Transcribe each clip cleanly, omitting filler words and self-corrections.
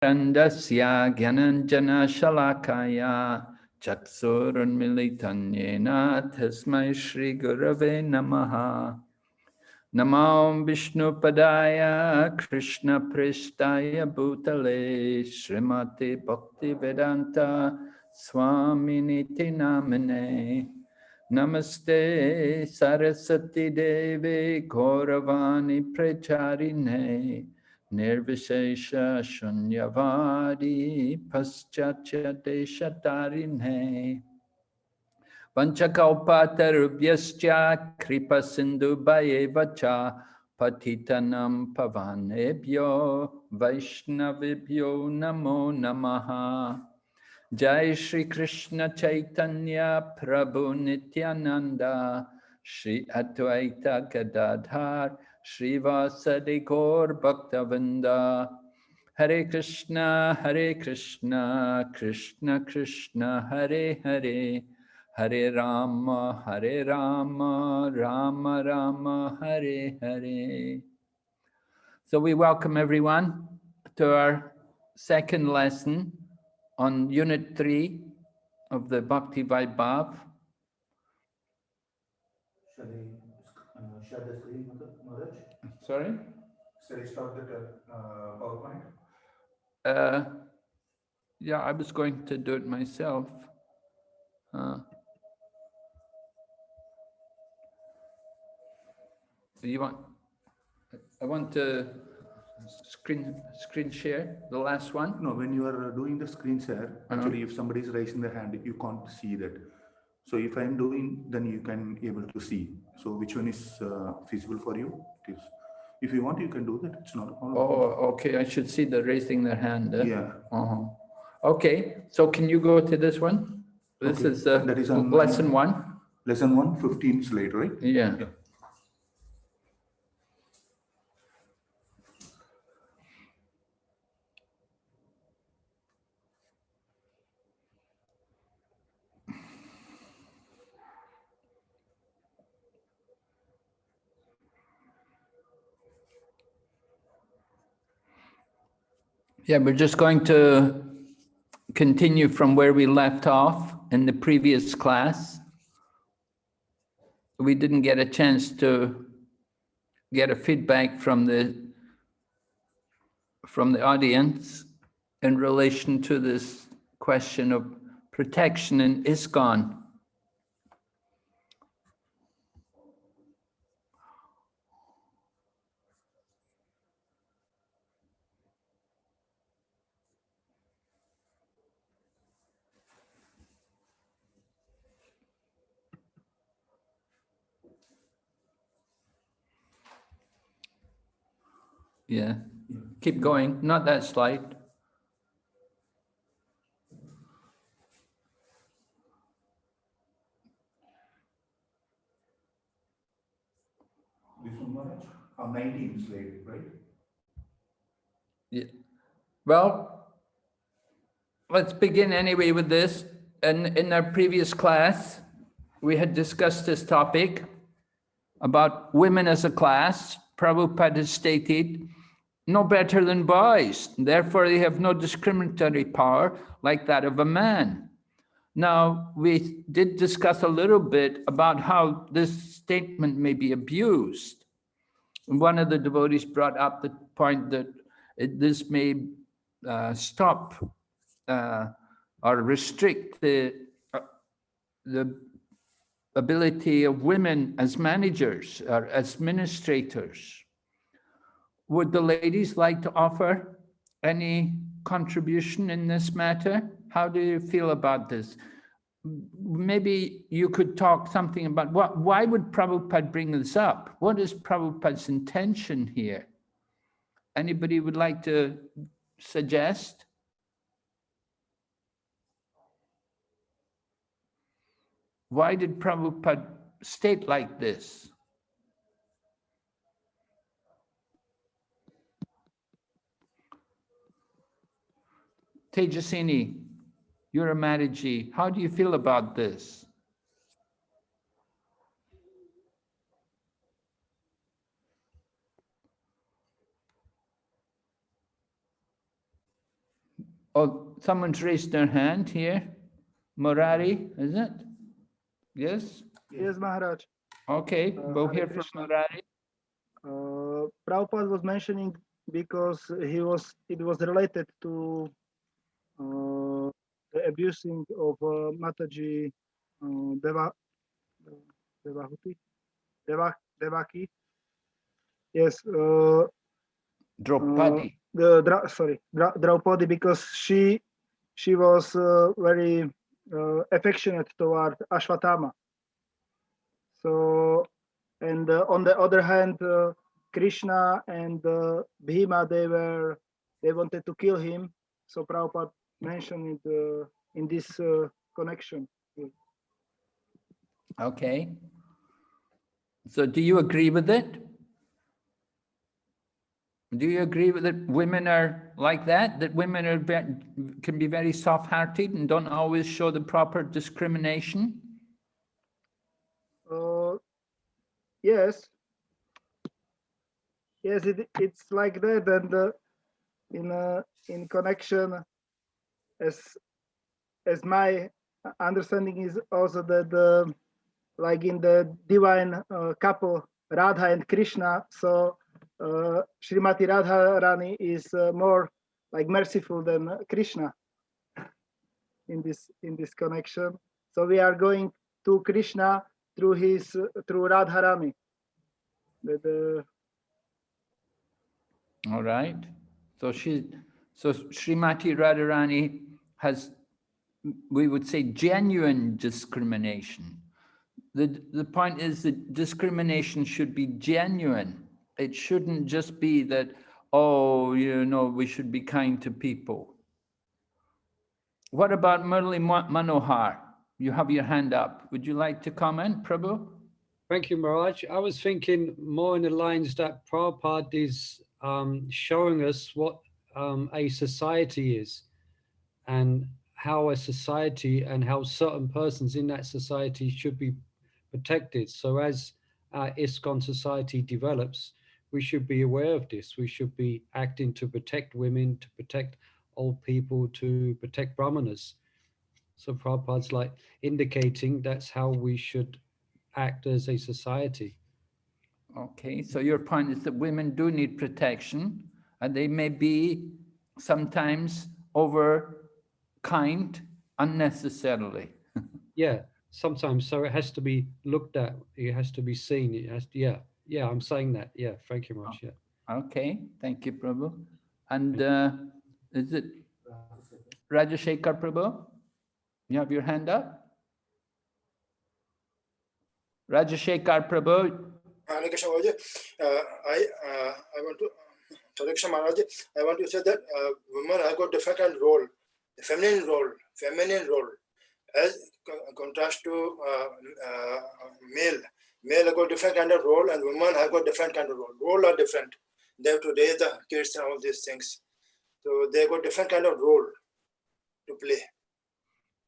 Randasya Gyananjana Shalakaya Chaksurunmilitanyena Tasmai Shri Gurave Namaha. Namo Vishnu Padaya Krishna Pristaya Bhutale Srimati Bhakti Vedanta Swaminiti Namane. Namaste Saraswati Devi Gauravani Pracharine Nirvishesha Shunyavadi Paschatya Deshatarine Vanchakalpatarubhyascha kripa sindhu bhayevacha patitanam pavanebhyo vaishnavibhyo namo namaha. Jai Shri Krishna Chaitanya Prabhu Nityananda Shri Advaita Gadadhar Shri Vasadi Gaur Bhaktavinda. Hare Krishna Krishna Krishna Hare Hare Hare Rama Rama Rama Hare Hare. So we welcome everyone to our second lesson on Unit 3 of the Bhakti Vaibhava. Shall I share the screen, Maharaj? Sorry? Shall I start the PowerPoint? Yeah, I was going to do it myself. You want? I want to screen share the last one. No, when you are doing the screen share, actually, if somebody is raising the hand, you can't see that. So if I am doing, then you can able to see. So which one is feasible for you? It is. If you want, you can do that. It's not a problem. Oh, okay. I should see the raising their hand. Yeah. Okay. So can you go to this one? This is that is on lesson 1. Lesson 1, 15 slide, right? Yeah. Yeah, we're just going to continue from where we left off in the previous class. We didn't get a chance to get a feedback from the audience in relation to this question of protection in ISKCON. Yeah, keep going, not that slide. This one, Maharaj? 19 slide, right? Yeah. Well, let's begin anyway with this. In our previous class, we had discussed this topic about women as a class. Prabhupada has stated, no better than boys. Therefore, they have no discriminatory power like that of a man. Now, we did discuss a little bit about how this statement may be abused. One of the devotees brought up the point that this may stop or restrict the ability of women as managers or as administrators. Would the ladies like to offer any contribution in this matter? How do you feel about this? Maybe you could talk something about why would Prabhupada bring this up? What is Prabhupada's intention here? Anybody would like to suggest? Why did Prabhupada state like this? Tejasini, you're a Mataji. How do you feel about this? Oh, someone's raised their hand here. Murari, is it? Yes? Yes, Maharaj. Okay, we'll Hare hear from Krishna. Murari. Prabhupada was mentioning because it was related to the abusing of Mataji Devaki. Yes, Draupadi. Draupadi, because she was very affectionate toward Ashwatthama. So, and on the other hand, Krishna and Bhima, they wanted to kill him. So Prabhupada mentioned it in this connection. Okay. So do you agree with it? Do you agree with that women are like that? That women are can be very soft-hearted and don't always show the proper discrimination? Yes. Yes, it's like that, and in connection, as my understanding is also that like in the divine couple Radha and Krishna, so Srimati Radharani is more like merciful than Krishna in this connection. So we are going to Krishna through Radharani. All right. So Srimati Radharani has, we would say, genuine discrimination. The point is that discrimination should be genuine. It shouldn't just be that, oh, we should be kind to people. What about Murli Manohar? You have your hand up. Would you like to comment, Prabhu? Thank you, Maharaj. I was thinking more in the lines that Prabhupada is showing us what a society is, and how a society and how certain persons in that society should be protected. So as our ISKCON society develops, we should be aware of this. We should be acting to protect women, to protect old people, to protect brahmanas. So Prabhupada's like indicating that's how we should act as a society. Okay, so your point is that women do need protection, and they may be sometimes over kind unnecessarily. Yeah, sometimes. So it has to be looked at. It has to be seen. It has to, yeah, I'm saying that. Yeah, thank you much. Yeah. Okay, thank you, Prabhu. And is it Rajashekar Prabhu? You have your hand up? Rajashekar Prabhu. I want to, Sadaksha Maharaj, I want to say that women have got different kind of role, feminine role, as contrast to male. Male have got different kind of role, and women have got different kind of role. Role are different. They have to raise the kids and all these things. So they got different kind of role to play.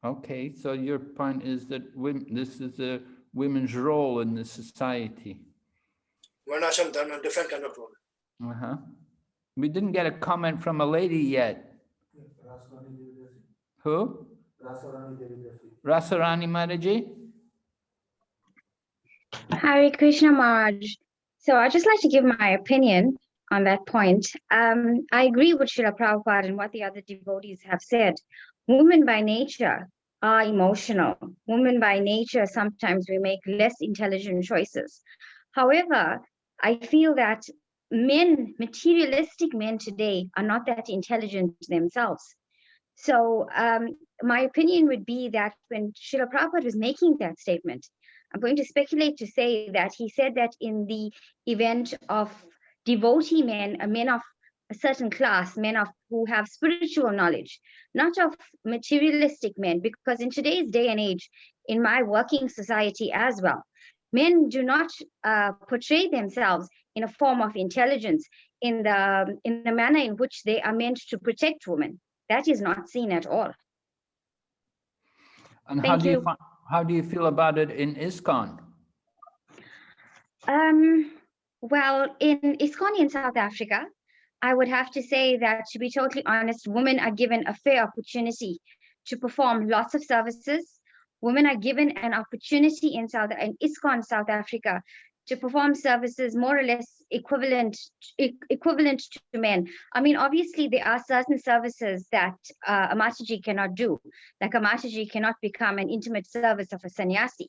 Okay, so your point is that this is a women's role in the society. Varnashram Dharma, different kind of role. We didn't get a comment from a lady yet. Who? Rasarani Mataji. Hare Krishna Maharaj. So I'd just like to give my opinion on that point. I agree with Srila Prabhupada and what the other devotees have said. Women by nature are emotional. Women by nature, sometimes we make less intelligent choices. However, I feel that materialistic men today are not that intelligent themselves. So my opinion would be that when Srila Prabhupada was making that statement, I'm going to speculate to say that he said that in the event of devotee men, men of a certain class, men who have spiritual knowledge, not of materialistic men, because in today's day and age, in my working society as well, men do not portray themselves in a form of intelligence in the manner in which they are meant to protect women. That is not seen at all. And how do you feel about it in ISKCON? Well, in ISKCON in South Africa, I would have to say that, to be totally honest, women are given a fair opportunity to perform lots of services. Women are given an opportunity in ISKCON South Africa to perform services more or less equivalent to men. I mean, obviously, there are certain services that a Mataji cannot do. Like a Mataji cannot become an intimate service of a sannyasi.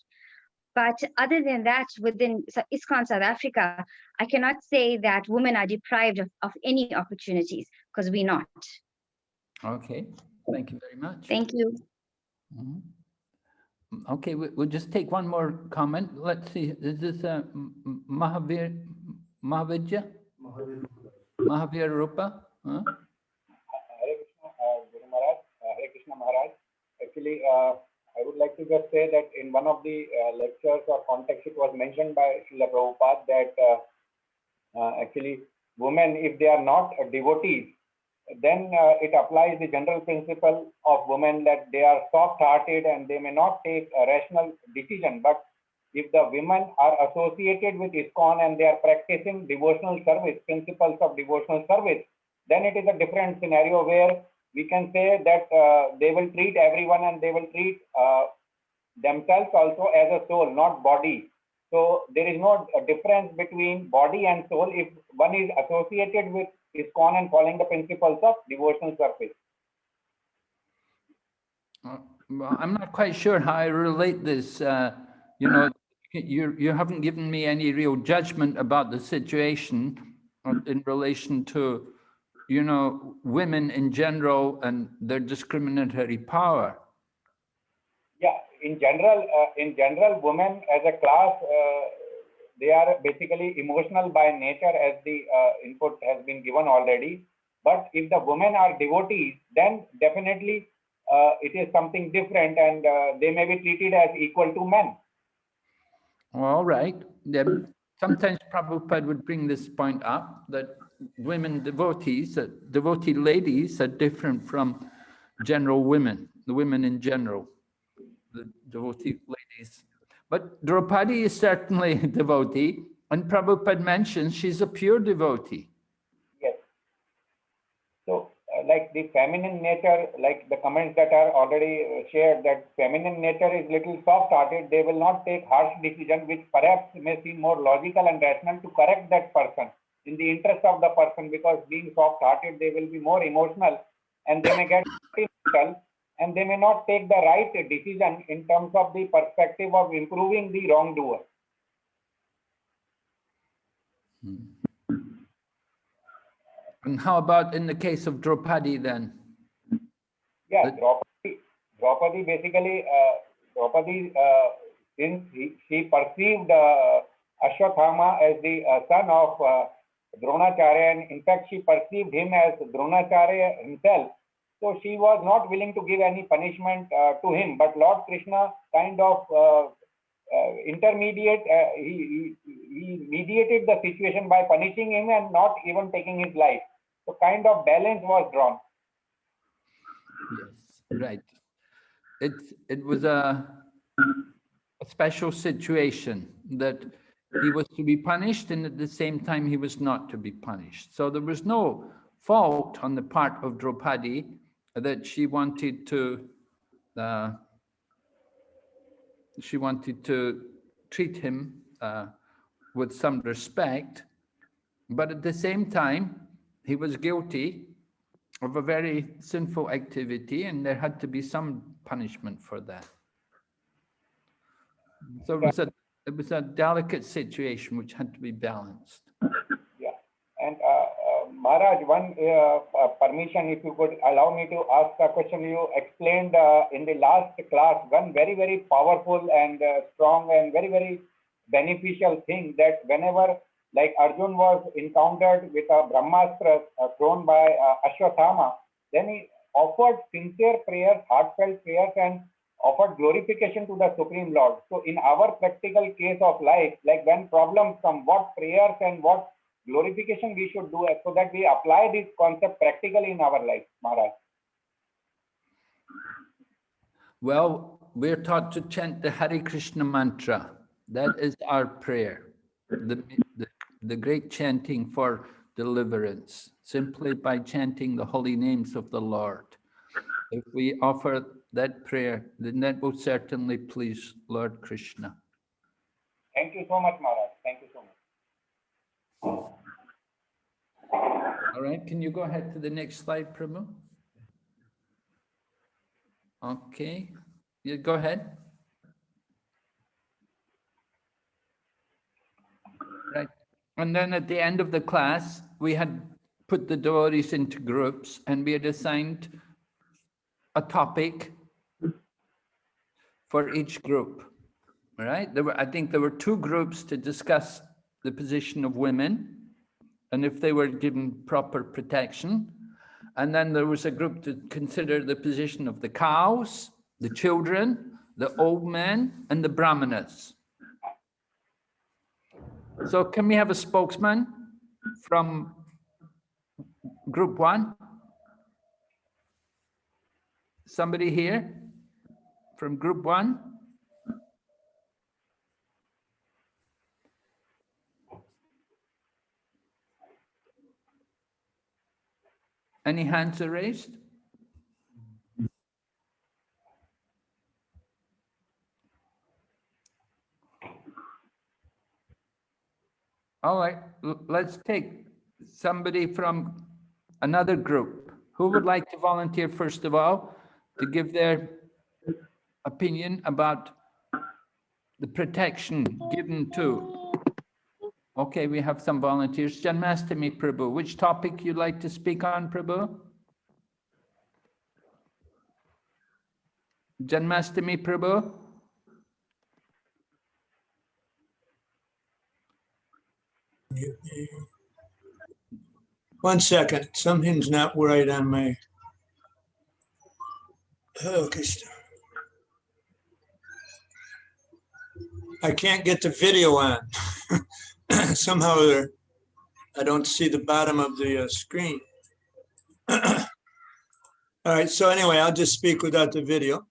But other than that, within ISKCON South Africa, I cannot say that women are deprived of any opportunities, because we're not. Okay, thank you very much. Thank you. Mhm. Okay, we'll just take one more comment. Let's see, is this Mahavir Rupa? Huh? Hare Krishna, Guru Maharaj, Hare Krishna Maharaj. Actually, I would like to just say that in one of the lectures or context, it was mentioned by Srila Prabhupada that actually women, if they are not devotees, then it applies the general principle of women that they are soft-hearted and they may not take a rational decision. But if the women are associated with ISKCON and they are practicing devotional service, principles of devotional service, then it is a different scenario where we can say that they will treat everyone and they will treat themselves also as a soul, not body. So there is no difference between body and soul if one is associated with ISKCON and following the principles of devotional service. Well, I'm not quite sure how I relate this. You know, you haven't given me any real judgment about the situation in relation to, you know, women in general and their discriminatory power. Yeah, in general, women as a class, they are basically emotional by nature, as the input has been given already. But if the women are devotees, then definitely it is something different, and they may be treated as equal to men. All right. Sometimes Prabhupada would bring this point up, that women devotees, devotee ladies are different from general women, the women in general, the devotee ladies. But Draupadi is certainly a devotee, and Prabhupada mentions she's a pure devotee. Yes. So, like the feminine nature, like the comments that are already shared, that feminine nature is little soft-hearted. They will not take harsh decision, which perhaps may seem more logical and rational to correct that person in the interest of the person, because being soft-hearted, they will be more emotional and they may get emotional, and they may not take the right decision in terms of the perspective of improving the wrongdoer. And how about in the case of Draupadi then? Yeah, Draupadi basically, since she perceived Ashwathama as the son of Dronacharya, and in fact she perceived him as Dronacharya himself, so she was not willing to give any punishment to him. But Lord Krishna kind of he mediated the situation by punishing him and not even taking his life. So kind of balance was drawn. Yes, right. It was a special situation that he was to be punished, and at the same time he was not to be punished. So there was no fault on the part of Draupadi that she wanted to treat him with some respect, but at the same time he was guilty of a very sinful activity, and there had to be some punishment for that. So it was a delicate situation which had to be balanced. Yeah, and Maharaj, one permission, if you could allow me to ask a question. You explained in the last class one very, very powerful and strong and very, very beneficial thing, that whenever like Arjun was encountered with a Brahmastra thrown by Ashwathama, then he offered sincere prayers, heartfelt prayers, and offered glorification to the Supreme Lord. So in our practical case of life, like when problems come, what prayers and what glorification we should do so that we apply this concept practically in our life, Maharaj? Well, we're taught to chant the Hare Krishna mantra. That is our prayer. The great chanting for deliverance, simply by chanting the holy names of the Lord. If we offer that prayer, then that will certainly please Lord Krishna. Thank you so much, Maharaj. Thank you so much. All right, can you go ahead to the next slide, Prabhu? Okay, you go ahead. Right, and then at the end of the class, we had put the devotees into groups and we had assigned a topic for each group. All right, I think there were 2 groups to discuss the position of women and if they were given proper protection. And then there was a group to consider the position of the cows, the children, the old men, and the brahmanas. So can we have a spokesman from group 1? Somebody here from group 1? Any hands are raised? All right, let's take somebody from another group. Who would like to volunteer first of all to give their opinion about the protection given to? Okay, we have some volunteers. Janmastami Prabhu, which topic you'd like to speak on, Prabhu? Janmastami Prabhu? One second, something's not right on my. Oh, Krishna. I can't get the video on. Somehow I don't see the bottom of the screen. All right, so anyway, I'll just speak without the video.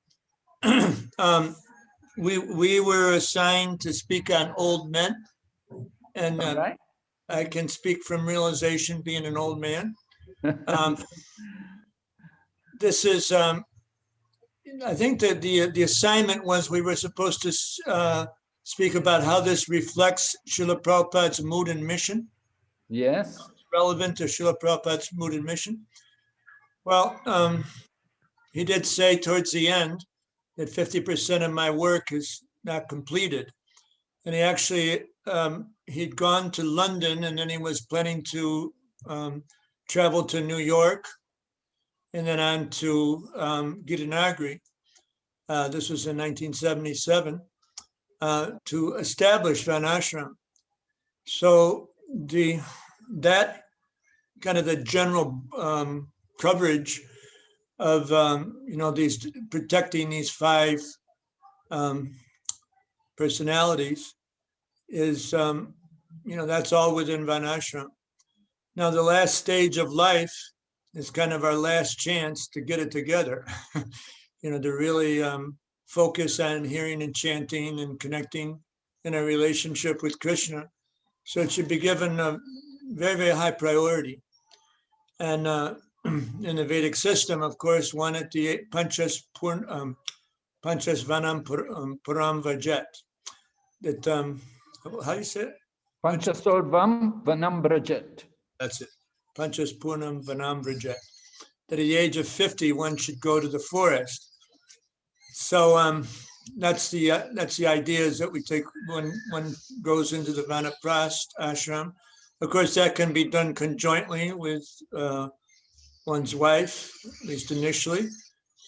We were assigned to speak on old men, and Right. I can speak from realization being an old man. This is, I think that the assignment was we were supposed to speak about how this reflects Srila Prabhupada's mood and mission. Yes. Relevant to Srila Prabhupada's mood and mission. Well, he did say towards the end that 50% of my work is not completed. And he actually, he'd gone to London and then he was planning to travel to New York and then on to Gitanagari. This was in 1977 to establish Van Ashram. So that kind of the general coverage of these protecting these 5 personalities is that's all within Van Ashram. Now the last stage of life is kind of our last chance to get it together, to really focus on hearing and chanting and connecting in a relationship with Krishna. So it should be given a very, very high priority. And in the Vedic system, of course, one at the Panchas Vanam Puram Vajet. That, how do you say it? Panchasorvam Vanam Brajet. That's it. Panchas Purnam Vanam Vrajet. That at the age of 50, one should go to the forest. So that's the idea, is that we take when one goes into the Vanaprast ashram. Of course, that can be done conjointly with one's wife, at least initially,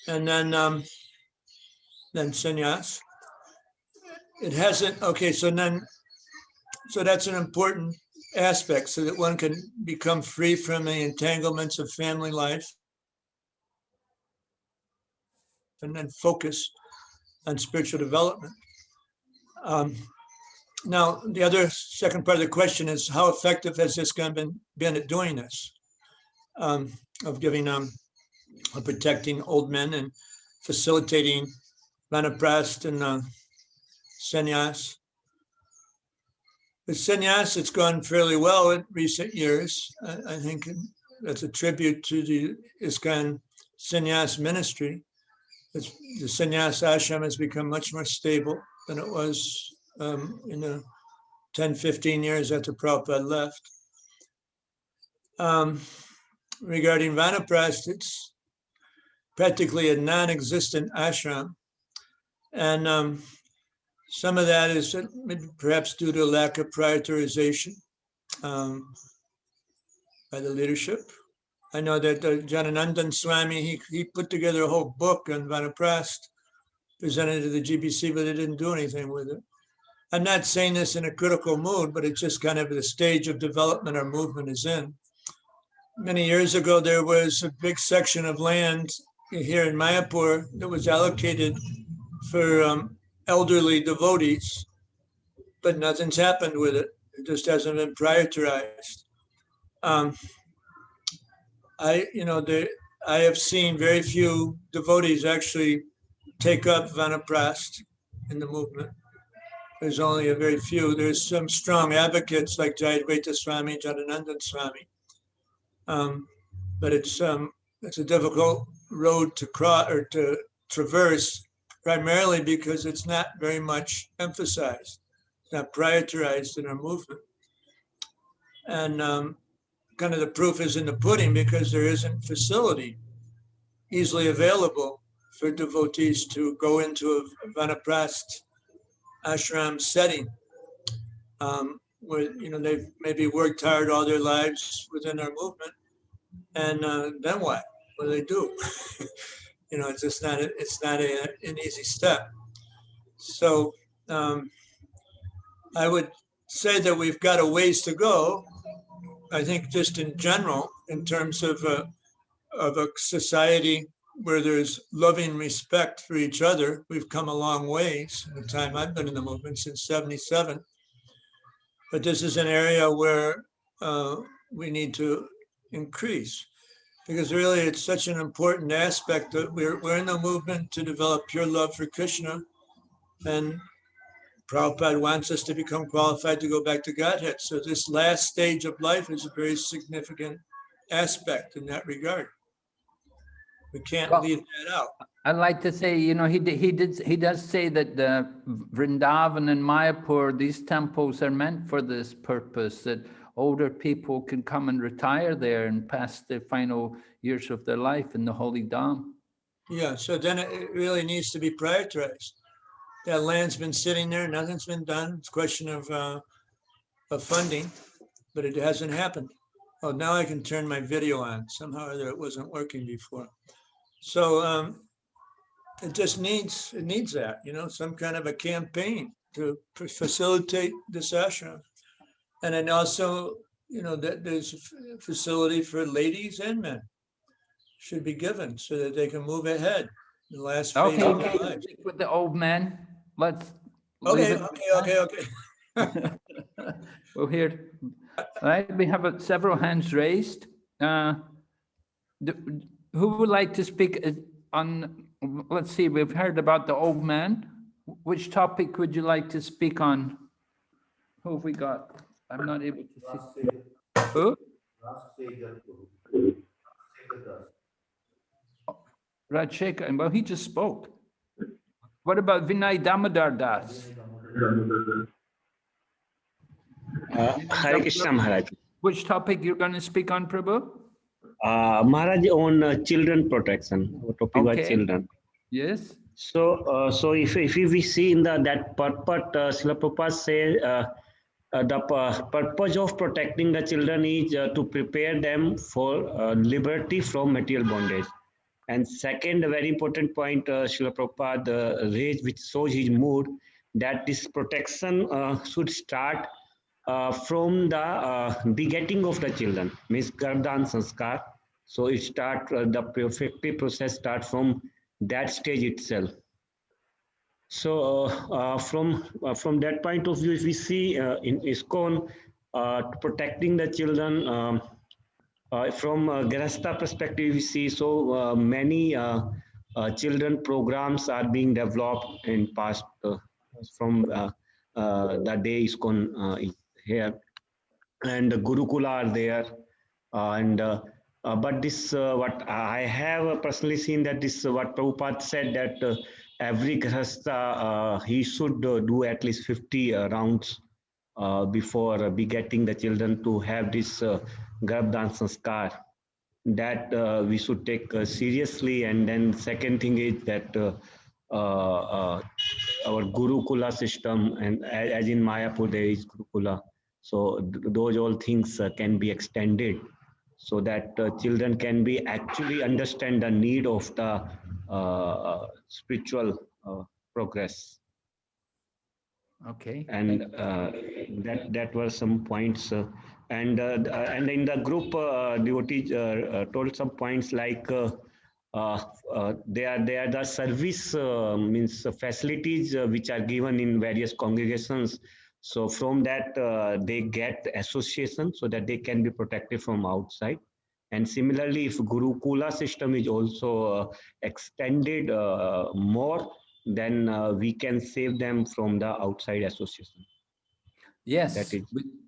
and then sannyas. It hasn't. Okay, so that's an important aspect, so that one can become free from the entanglements of family life and then focus on spiritual development. Now, the other second part of the question is, how effective has this been at doing this, of giving of protecting old men and facilitating Vanaprast and sannyas? With sannyas, it's gone fairly well in recent years. I think that's a tribute to the ISKCON sannyas ministry. The sannyas ashram has become much more stable than it was in the 10, 15 years after Prabhupada left. Regarding Vanaprastha, it's practically a non-existent ashram. And some of that is perhaps due to lack of prioritization by the leadership. I know that Jananandan Swami, he put together a whole book on Vanaprastha, presented to the GBC, but they didn't do anything with it. I'm not saying this in a critical mood, but it's just kind of the stage of development our movement is in. Many years ago, there was a big section of land here in Mayapur that was allocated for elderly devotees, but nothing's happened with it. It just hasn't been prioritized. I have seen very few devotees actually take up Vanaprastha in the movement. There's only a very few. There's some strong advocates like Jayadvaita Swami, Jananandan Swami. But it's a difficult road to cross or to traverse, primarily because it's not very much emphasized. It's not prioritized in our movement. And kind of the proof is in the pudding because there isn't facility easily available for devotees to go into a Vanaprastha ashram setting, where they've maybe worked hard all their lives within our movement, and then what? What do they do? It's just not an easy step. So I would say that we've got a ways to go. I think just in general, in terms of a society where there's loving respect for each other, we've come a long ways in the time I've been in the movement, since '77. But this is an area where we need to increase, because really it's such an important aspect that we're in the movement to develop pure love for Krishna, and Prabhupada wants us to become qualified to go back to Godhead. So this last stage of life is a very significant aspect in that regard. We can't leave that out. I'd like to say, he does say that Vrindavan and Mayapur, these temples are meant for this purpose, that older people can come and retire there and pass the final years of their life in the holy Dham. Yeah, so then it really needs to be prioritized. That land's been sitting there, nothing's been done. It's a question of funding, but it hasn't happened. Oh, now I can turn my video on. Somehow or other it wasn't working before. So it just needs that, some kind of a campaign to facilitate this ashram. And then also, that there's a facility for ladies and men should be given so that they can move ahead in the last phase of their lives. With the old men, let's. Okay. We'll hear. All right, we have several hands raised. Who would like to speak on, let's see, we've heard about the old man. Which topic would you like to speak on? Who have we got? I'm not able to see. Who? Rajshekar, well, he just spoke. What about Vinay Damodar Das? Hare Krishna Maharaj. Which topic you're going to speak on, Prabhu? Maharaj, on children protection, topic was children. Yes. So if we see in that purport, Srila Prabhupada say the purpose of protecting the children is to prepare them for liberty from material bondage. And second, a very important point, Srila Prabhupada raised, which shows his mood, that this protection should start from the begetting of the children, means Garbhan Sanskar. So it start the perfective process start from that stage itself. So from that point of view, if we see in ISKCON protecting the children from Grihastha perspective, we see so many children programs are being developed in past from the day ISKCON here, and the Gurukula are there. But this, what I have personally seen, that this, what Prabhupada said, that every grahastha, he should do at least 50 rounds before begetting the children to have this Garbhadan Sanskar. That we should take seriously. And then second thing is that our Gurukula system, and as in Mayapur there is Gurukula, so those all things can be extended, so that children can be actually understand the need of the spiritual progress. Okay. And that were some points. And in the group, devotees told some points like they are the service means facilities which are given in various congregations. So from that they get association so that they can be protected from outside. And similarly, if Gurukula system is also extended more, then we can save them from the outside association. Yes,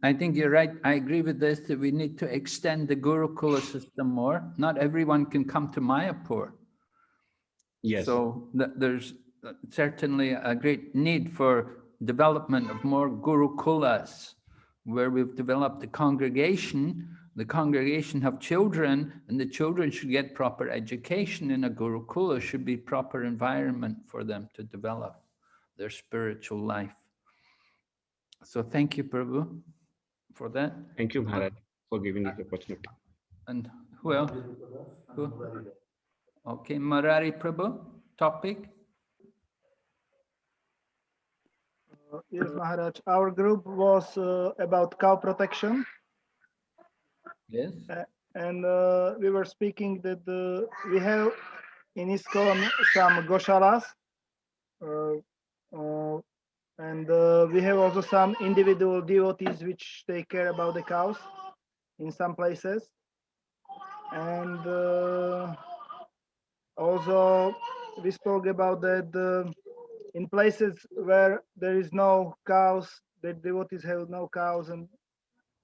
I think you're right. I agree with this, that we need to extend the Gurukula system more. Not everyone can come to Mayapur. Yes. So there's certainly a great need for development of more Gurukulas, where we've developed the congregation have children, and the children should get proper education in a Gurukula, should be proper environment for them to develop their spiritual life. So thank you, Prabhu, for that. Thank you, Bharat, for giving me the opportunity. And who else? Who? Okay, Marari Prabhu, topic. Yes, Maharaj. Our group was about cow protection. Yes. And we were speaking that we have in ISKCON some goshalas. And we have also some individual devotees which take care about the cows in some places. And also we spoke about that in places where there is no cows, the devotees have no cows and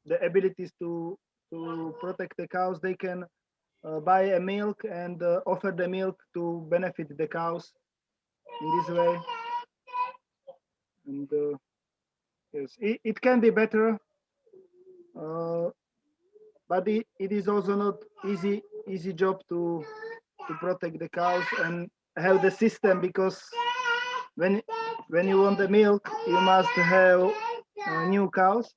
the abilities to protect the cows, they can buy a milk and offer the milk to benefit the cows in this way. And yes, it can be better, but it is also not easy job to protect the cows and have the system, because when you want the milk, you must have new cows.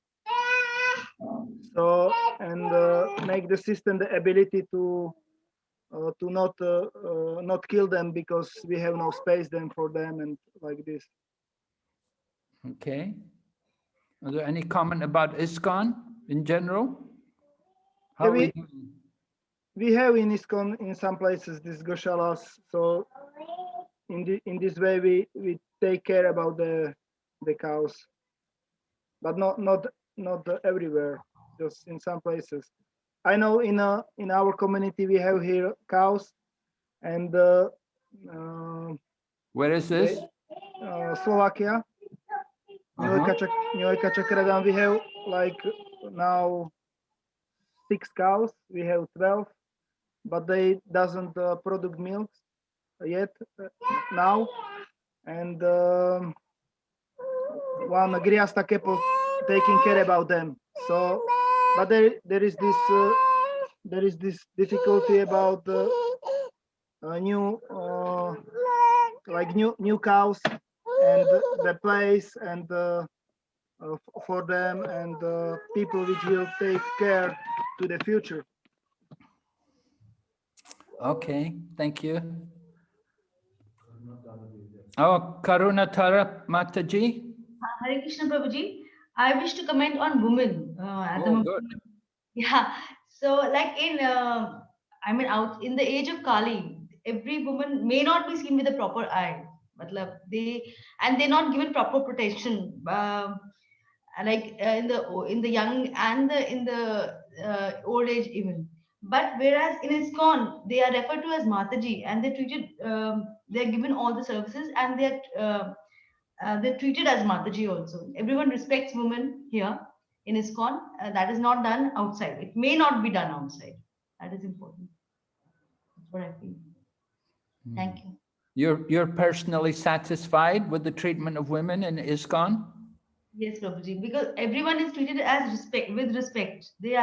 So, and make the system the ability to not kill them because we have no space then for them and like this. Okay. Are there any comment about ISKCON in general? How Yeah, we have in ISKCON in some places these goshalas. So in this way we take care about the cows, but not everywhere, just in some places. I know in our community we have here cows, and where is this? Slovakia. New Ekachakradam, we have like now 6 cows. We have 12, but they doesn't produce milk yet now. And one Griasta couple taking care about them. So, but there is this difficulty about new cows and the place and for them and people which will take care to the future. Okay, thank you. Oh, Karunatara Mataji. Hare Krishna Prabhuji. I wish to comment on women at the moment. Good. Yeah. So like out in the age of Kali, every woman may not be seen with a proper eye. They're not given proper protection. In the young and in the old age even. But whereas in ISKCON, they are referred to as Mataji, and they're treated, they're given all the services, and they're treated as Mataji also. Everyone respects women here, in ISKCON. That is not done outside. It may not be done outside. That is important. That's what I feel. Thank you. You're personally satisfied with the treatment of women in ISKCON? Yes, Prabhuji, because everyone is treated as with respect. They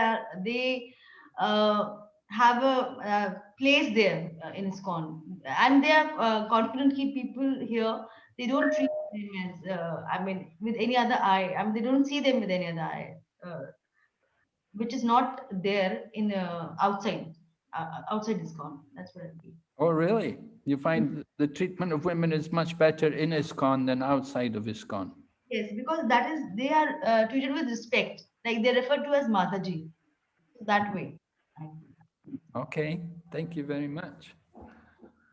have a place there in ISKCON, and they are confident people here. They don't treat them as, with any other eye. They don't see them with any other eye, which is not there in outside ISKCON. That's what I feel. Oh, really? You find the treatment of women is much better in ISKCON than outside of ISKCON? Yes, because they are treated with respect. Like they're referred to as Mataji. That way. Okay, thank you very much.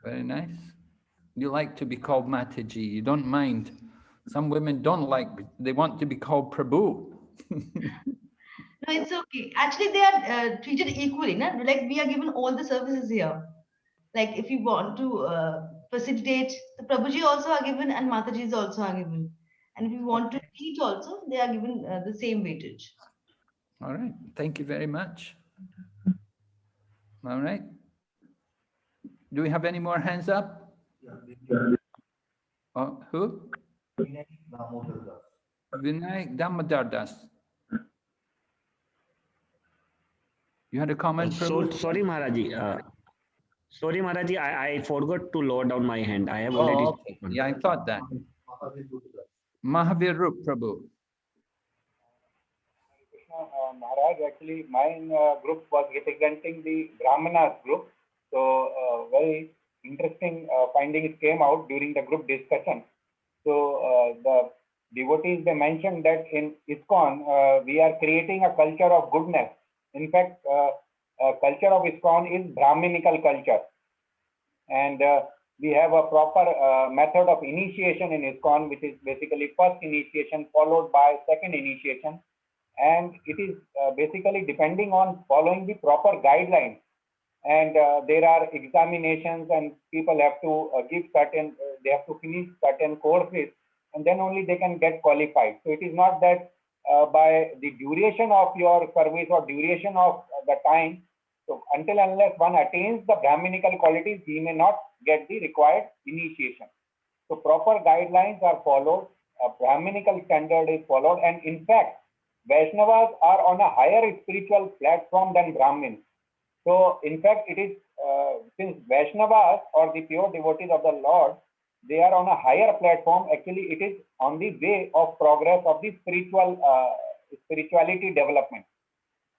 Very nice. You like to be called Mataji, you don't mind. Some women don't like, they want to be called Prabhu. No, it's okay. Actually, they are treated equally. No? Like we are given all the services here. Like if you want to facilitate, the Prabhuji also are given and Matajis also are given. And if you want to teach also, they are given the same weightage. All right, thank you very much. All right. Do we have any more hands up? Who? Vinay Damodar Das. You had a comment, Prabhu? Sorry, Maharaji. Sorry, Maharaji, I forgot to lower down my hand. I have already. Okay. Yeah, I thought that. Mahavir Rup Prabhu. Maharaj, actually, my group was representing the Brahmanas group. So, very interesting findings came out during the group discussion. So, the devotees, they mentioned that in ISKCON, we are creating a culture of goodness. In fact, culture of ISKCON is Brahminical culture. And we have a proper method of initiation in ISKCON, which is basically first initiation followed by second initiation. And it is basically depending on following the proper guidelines. And there are examinations and people have to give certain, they have to finish certain courses and then only they can get qualified. So it is not that by the duration of your service or duration of the time, so until unless one attains the Brahminical qualities, he may not get the required initiation. So proper guidelines are followed, a Brahminical standard is followed, and in fact, Vaishnavas are on a higher spiritual platform than Brahmins. So, in fact, it is since Vaishnavas or the pure devotees of the Lord, they are on a higher platform. Actually, it is on the way of progress of the spirituality development.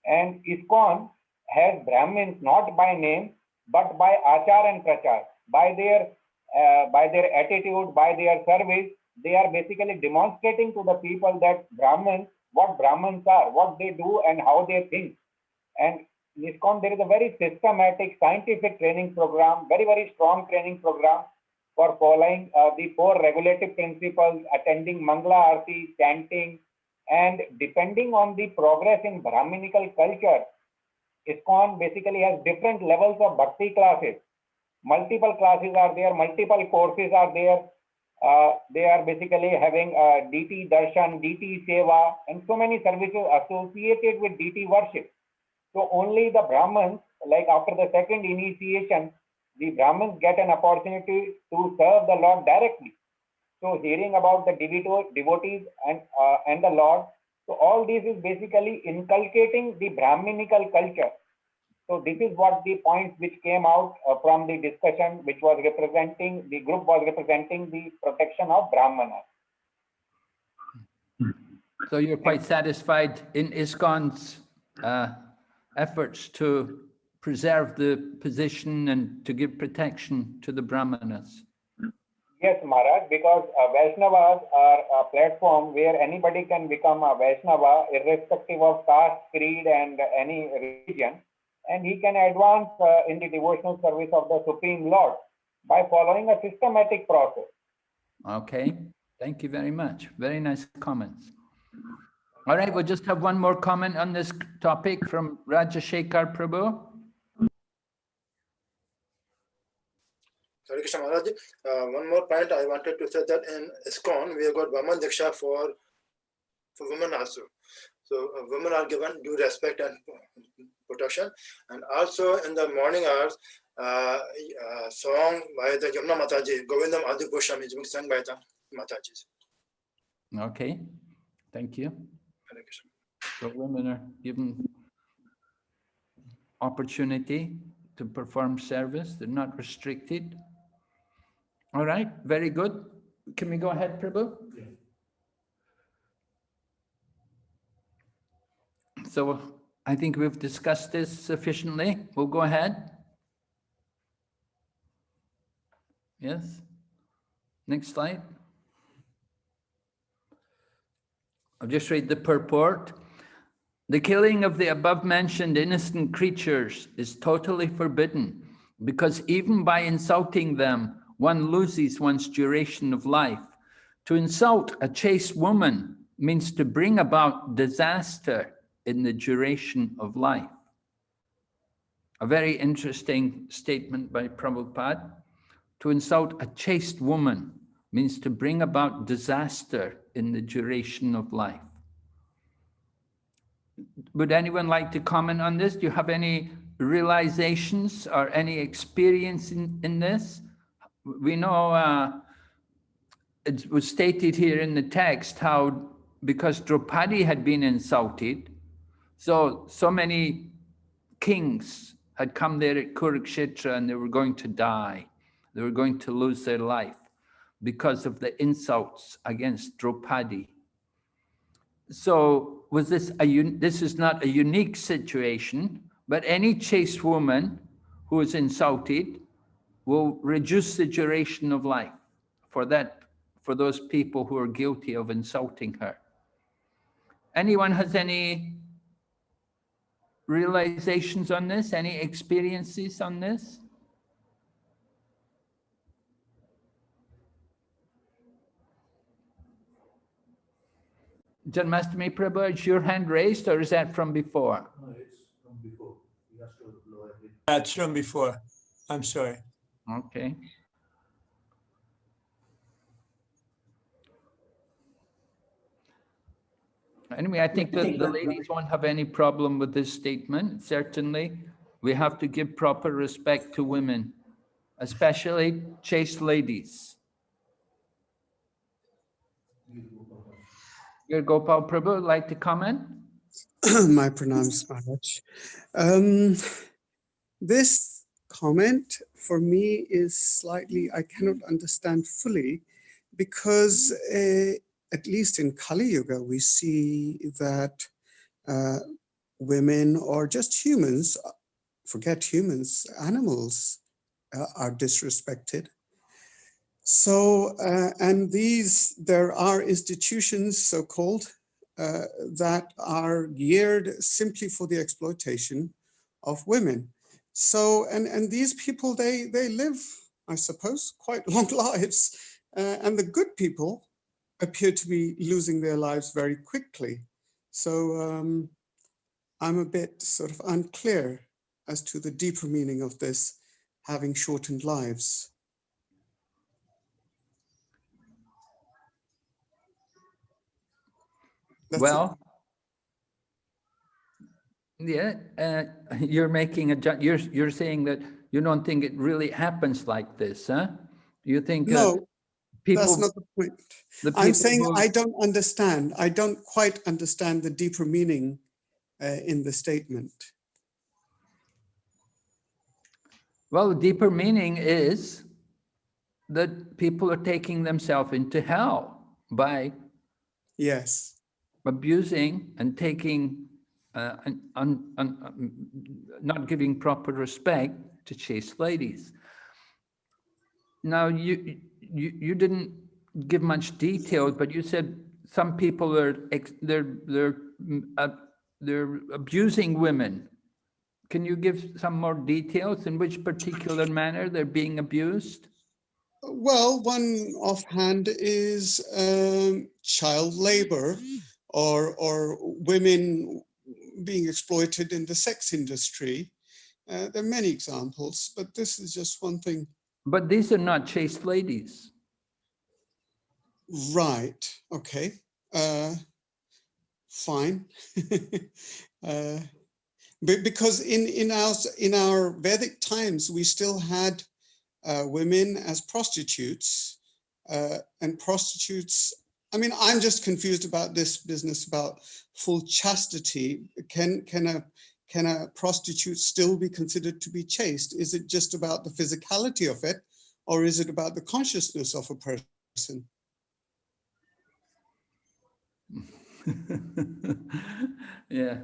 And ISKCON has Brahmins not by name, but by achar and prachar. By their attitude, by their service, they are basically demonstrating to the people that Brahmins, what Brahmins are, what they do and how they think. And in ISKCON, there is a very systematic scientific training program, very, very strong training program for following the 4 regulative principles, attending Mangala Aarti, chanting, and depending on the progress in Brahminical culture, ISKCON basically has different levels of bhakti classes. Multiple classes are there, multiple courses are there. They are basically having DT Darshan, DT Seva, and so many services associated with DT worship. So only the Brahmins, like after the second initiation, the Brahmins get an opportunity to serve the Lord directly. So hearing about the devotees and the Lord, so all this is basically inculcating the Brahminical culture. So this is what the points which came out from the discussion, which was representing, the group was representing the protection of Brahmanas. So you're quite satisfied in ISKCON's efforts to preserve the position and to give protection to the Brahmanas? Yes, Maharaj, because Vaishnavas are a platform where anybody can become a Vaishnava irrespective of caste, creed, and any religion. And he can advance in the devotional service of the Supreme Lord by following a systematic process. Okay, thank you very much. Very nice comments. All right, we'll just have one more comment on this topic from Rajashekar Prabhu. Hare Krishna Maharaj, one more point I wanted to say that in ISKCON we have got Brahman Diksha for women also. So women are given due respect and protection. And also in the morning hours, song by the Yamuna Mataji, Govindam Adipusham is being sung by the Matajis. Okay, thank you. Hare Krishna. So women are given opportunity to perform service. They're not restricted. All right, very good. Can we go ahead, Prabhu? Yeah. So I think we've discussed this sufficiently. We'll go ahead. Yes. Next slide. I'll just read the purport. The killing of the above-mentioned innocent creatures is totally forbidden, because even by insulting them, one loses one's duration of life. To insult a chaste woman means to bring about disaster in the duration of life. A very interesting statement by Prabhupada. To insult a chaste woman means to bring about disaster in the duration of life. Would anyone like to comment on this? Do you have any realizations or any experience in this? We know it was stated here in the text how because Draupadi had been insulted, so many kings had come there at Kurukshetra and they were going to die. They were going to lose their life because of the insults against Draupadi. So was this this is not a unique situation, but any chaste woman who is insulted will reduce the duration of life for those people who are guilty of insulting her. Anyone has any realizations on this? Any experiences on this? Janmastami Prabhu, is your hand raised or is that from before? No, it's from before. You have to lower it. That's from before. I'm sorry. Okay. Anyway, I think that the ladies won't have any problem with this statement. Certainly, we have to give proper respect to women, especially chaste ladies. Your Gopal Prabhu would like to comment? My pranams, Maharaj. This comment for me is slightly, I cannot understand fully, because at least in Kali Yuga, we see that women or just humans, forget humans, animals are disrespected. So, and there are institutions, so-called, that are geared simply for the exploitation of women. So, and these people, they live, I suppose, quite long lives. And the good people appear to be losing their lives very quickly. So I'm a bit sort of unclear as to the deeper meaning of this, having shortened lives. That's well, yeah, you're making you're saying that you don't think it really happens like this, huh? You think no, people, that's not the point. I'm saying who, I don't understand. I don't quite understand the deeper meaning in the statement. well, the deeper meaning is that people are taking themselves into hell by abusing and taking not giving proper respect to chaste ladies. Now you didn't give much detail, but you said some people are they're abusing women. Can you give some more details in which particular manner they're being abused? Well, one offhand is child labor or women being exploited in the sex industry. There are many examples, but this is just one thing. But these are not chaste ladies. Right, okay. fine. Because in our Vedic times, we still had women as prostitutes, and prostitutes. I mean, I'm just confused about this business about full chastity. Can a prostitute still be considered to be chaste? Is it just about the physicality of it, or is it about the consciousness of a person? Yeah.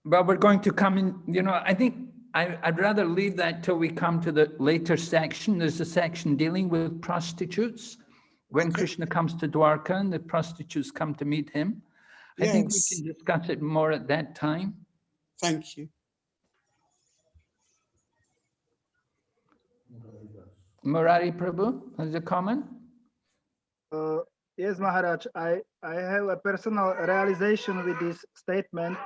But we're going to come in, you know, I think I'd rather leave that till we come to the later section. There's a section dealing with prostitutes. When Krishna comes to Dwarka and the prostitutes come to meet him. I think we can discuss it more at that time. Thank you. Murari Prabhu has a comment? Yes, Maharaj, I have a personal realization with this statement.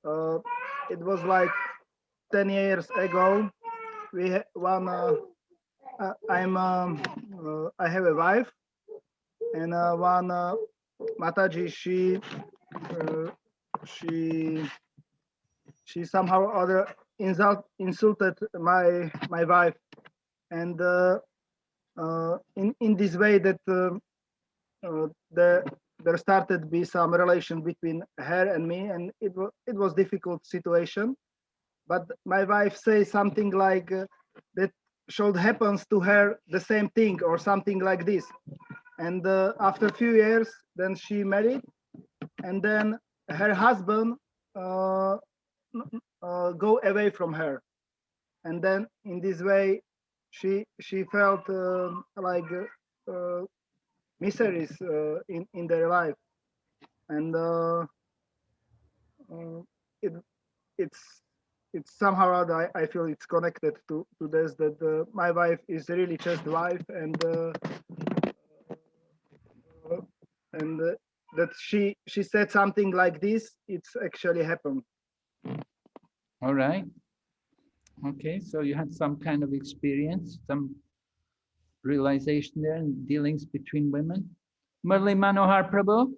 It was like 10 years ago. We had one. I have a wife, and one Mataji. She somehow or other insulted my wife, and in this way that there started to be some relation between her and me, and it was difficult situation. But my wife says something like that should happens to her the same thing or something like this. And after a few years, then she married, and then her husband go away from her, and then in this way she felt like miseries in their life, and it's somehow or other, I feel it's connected to this, that my wife is really just wife, and that she said something like this, it's actually happened. All right. Okay, so you had some kind of experience, some realization there in dealings between women. Murli Manohar Prabhu?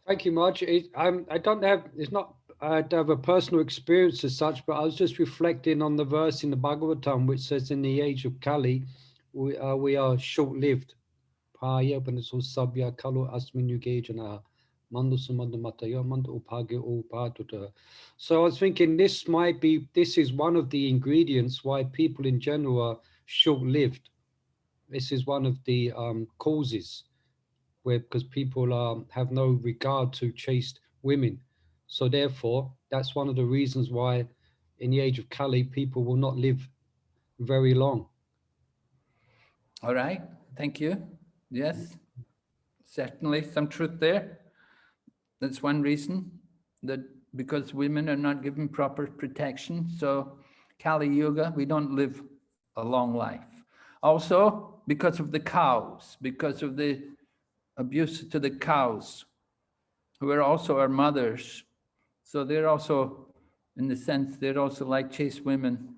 Thank you, Marge. I don't have a personal experience as such, but I was just reflecting on the verse in the Bhagavatam which says, in the age of Kali, we are short-lived. So I was thinking this is one of the ingredients why people in general are short-lived. This is one of the causes, because people have no regard to chaste women. So therefore, that's one of the reasons why in the age of Kali, people will not live very long. All right, thank you. Yes, certainly some truth there. That's one reason, that because women are not given proper protection. So Kali Yuga, we don't live a long life. Also, because of the cows, because of the abuse to the cows, who are also our mothers. So they're also, in the sense, they're also like chaste women,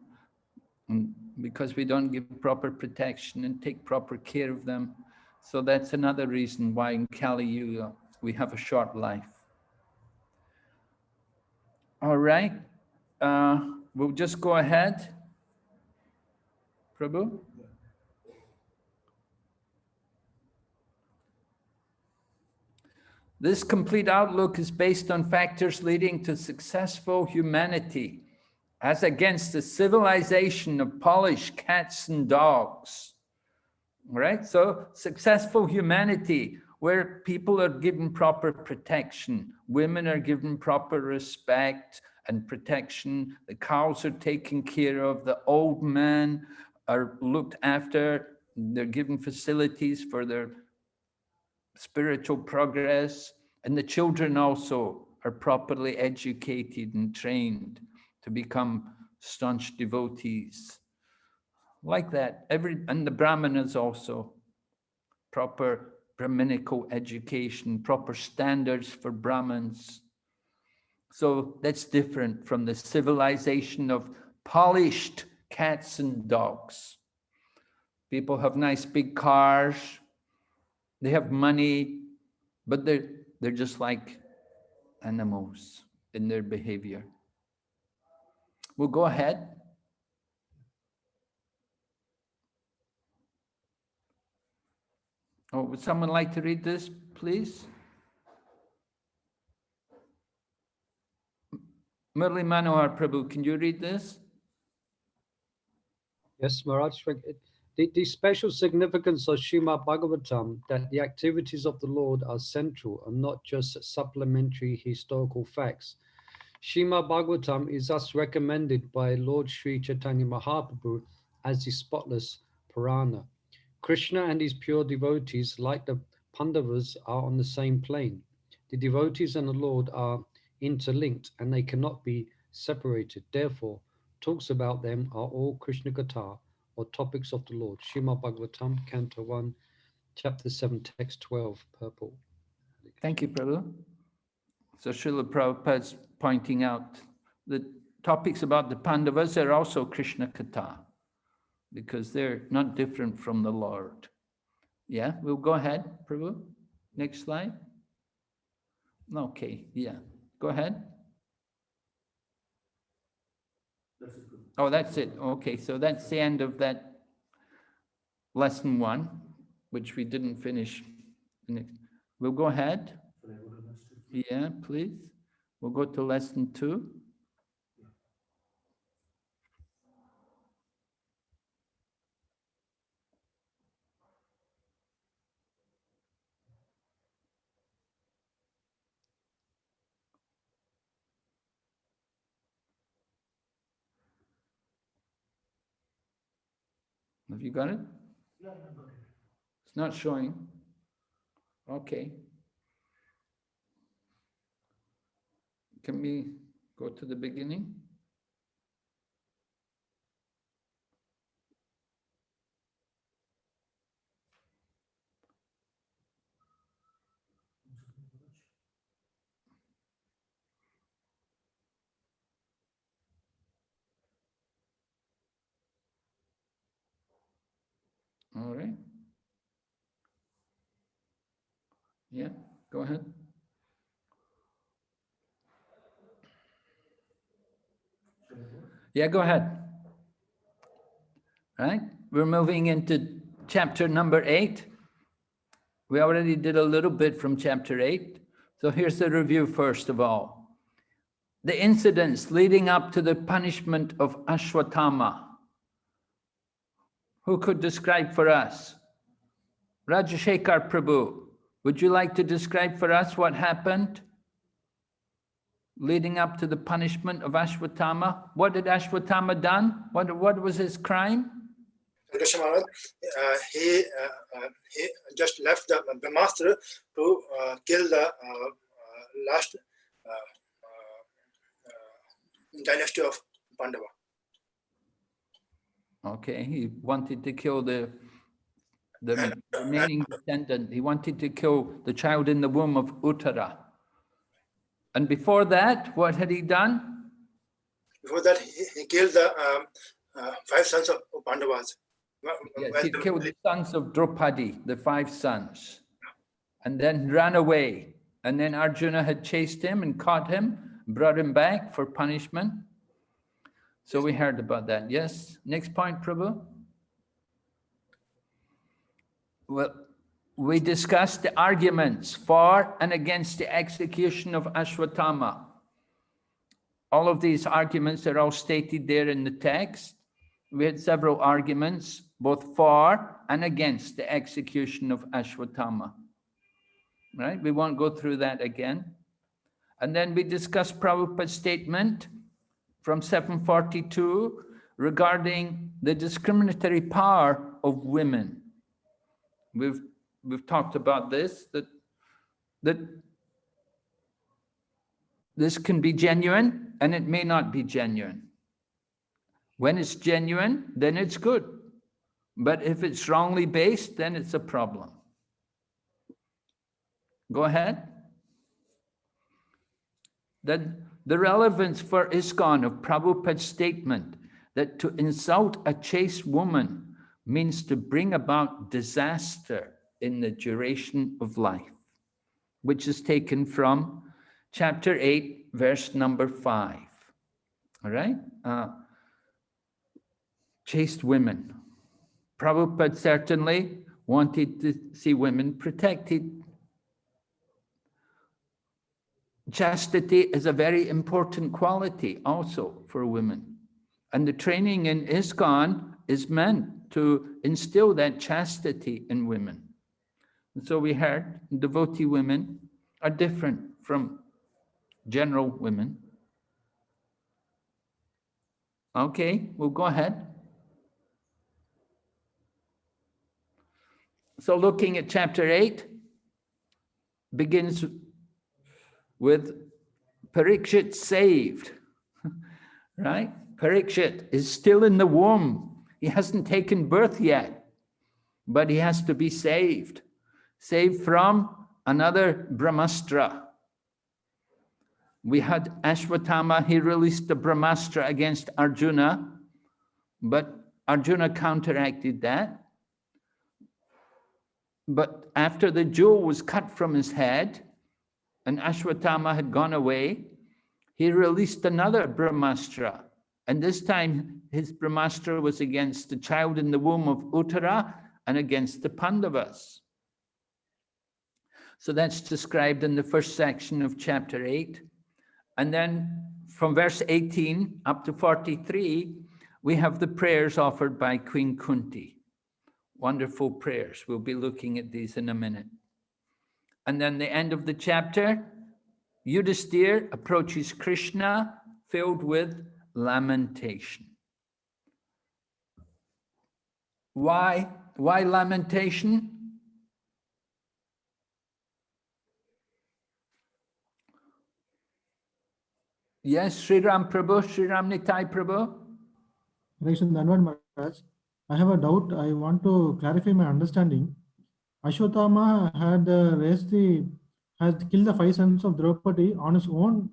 and because we don't give proper protection and take proper care of them. So that's another reason why in Kali Yuga we have a short life. All right, we'll just go ahead. Prabhu? This complete outlook is based on factors leading to successful humanity, as against the civilization of polished cats and dogs. All right, so successful humanity, where people are given proper protection, women are given proper respect and protection, the cows are taken care of, the old men are looked after, they're given facilities for their spiritual progress, and the children also are properly educated and trained to become staunch devotees. Like that, and the Brahmanas also, proper Brahminical education, proper standards for Brahmins. So that's different from the civilization of polished cats and dogs. People have nice big cars, they have money, but they're just like animals in their behavior. We'll go ahead. Oh, would someone like to read this, please? Murli Manohar Prabhu, can you read this? Yes, Maharaj. The special significance of Srimad Bhagavatam, that the activities of the Lord are central and not just supplementary historical facts. Srimad Bhagavatam is thus recommended by Lord Sri Chaitanya Mahaprabhu as the spotless Purana. Krishna and his pure devotees, like the Pandavas, are on the same plane. The devotees and the Lord are interlinked and they cannot be separated. Therefore, talks about them are all Krishna Katha, or topics of the Lord. Srimad Bhagavatam, Canto 1, Chapter 7, Text 12, purple. Thank you, Prabhu. So Srila Prabhupada's pointing out the topics about the Pandavas are also Krishna Katha, because they're not different from the Lord. Yeah, we'll go ahead, Prabhu. Next slide. Okay, yeah, go ahead. Oh, that's it. Okay, so that's the end of that lesson 1, which we didn't finish. We'll go ahead. Yeah, please. We'll go to lesson 2. Have you got it? It's not showing. Okay. Can we go to the beginning? All right. Yeah, go ahead. Yeah, go ahead. Right, we're moving into chapter number 8. We already did a little bit from chapter 8. So here's the review first of all. The incidents leading up to the punishment of Ashwatthama. Who could describe for us? Rajashekar Prabhu, would you like to describe for us what happened leading up to the punishment of Ashwatthama? What did Ashwatthama done? What was his crime? He just left the master to kill the last dynasty of Pandava. Okay, he wanted to kill the remaining descendant. He wanted to kill the child in the womb of Uttara. And before that, what had he done? Before that, he killed the 5 sons of Pandavas. Yes, he killed the sons of Draupadi, the 5 sons, and then ran away. And then Arjuna had chased him and caught him, brought him back for punishment. So we heard about that. Yes, next point, Prabhu. Well, we discussed the arguments for and against the execution of Ashwatthama. All of these arguments are all stated there in the text. We had several arguments, both for and against the execution of Ashwatthama. Right? We won't go through that again. And then we discussed Prabhupada's statement from 742 regarding the discriminatory power of women. We've talked about this, that this can be genuine and it may not be genuine. When it's genuine, then it's good. But if it's wrongly based, then it's a problem. Go ahead. Then the relevance for ISKCON of Prabhupada's statement that to insult a chaste woman means to bring about disaster in the duration of life. which is taken from chapter 8, verse number 5. All right? Chaste women. Prabhupada certainly wanted to see women protected. Chastity is a very important quality also for women. And the training in ISKCON is meant to instill that chastity in women. And so we heard devotee women are different from general women. Okay, we'll go ahead. So looking at chapter 8, begins with Parīkṣit saved, right? Parīkṣit is still in the womb. He hasn't taken birth yet, but he has to be saved. Saved from another Brahmastra. We had Ashwatthama, he released the Brahmastra against Arjuna, but Arjuna counteracted that. But after the jewel was cut from his head and Ashwatthama had gone away, he released another Brahmastra. And this time his Brahmastra was against the child in the womb of Uttara and against the Pandavas. So that's described in the first section of chapter 8. And then from verse 18 up to 43, we have the prayers offered by Queen Kuntī. Wonderful prayers. We'll be looking at these in a minute. And then the end of the chapter, Yudhisthira approaches Krishna filled with lamentation. Why lamentation? Yes, Sri Ram Prabhu, Sri Ram Nitai Prabhu. Maharaj, I have a doubt. I want to clarify my understanding. Ashwatthama had killed the 5 sons of Draupadi on his own,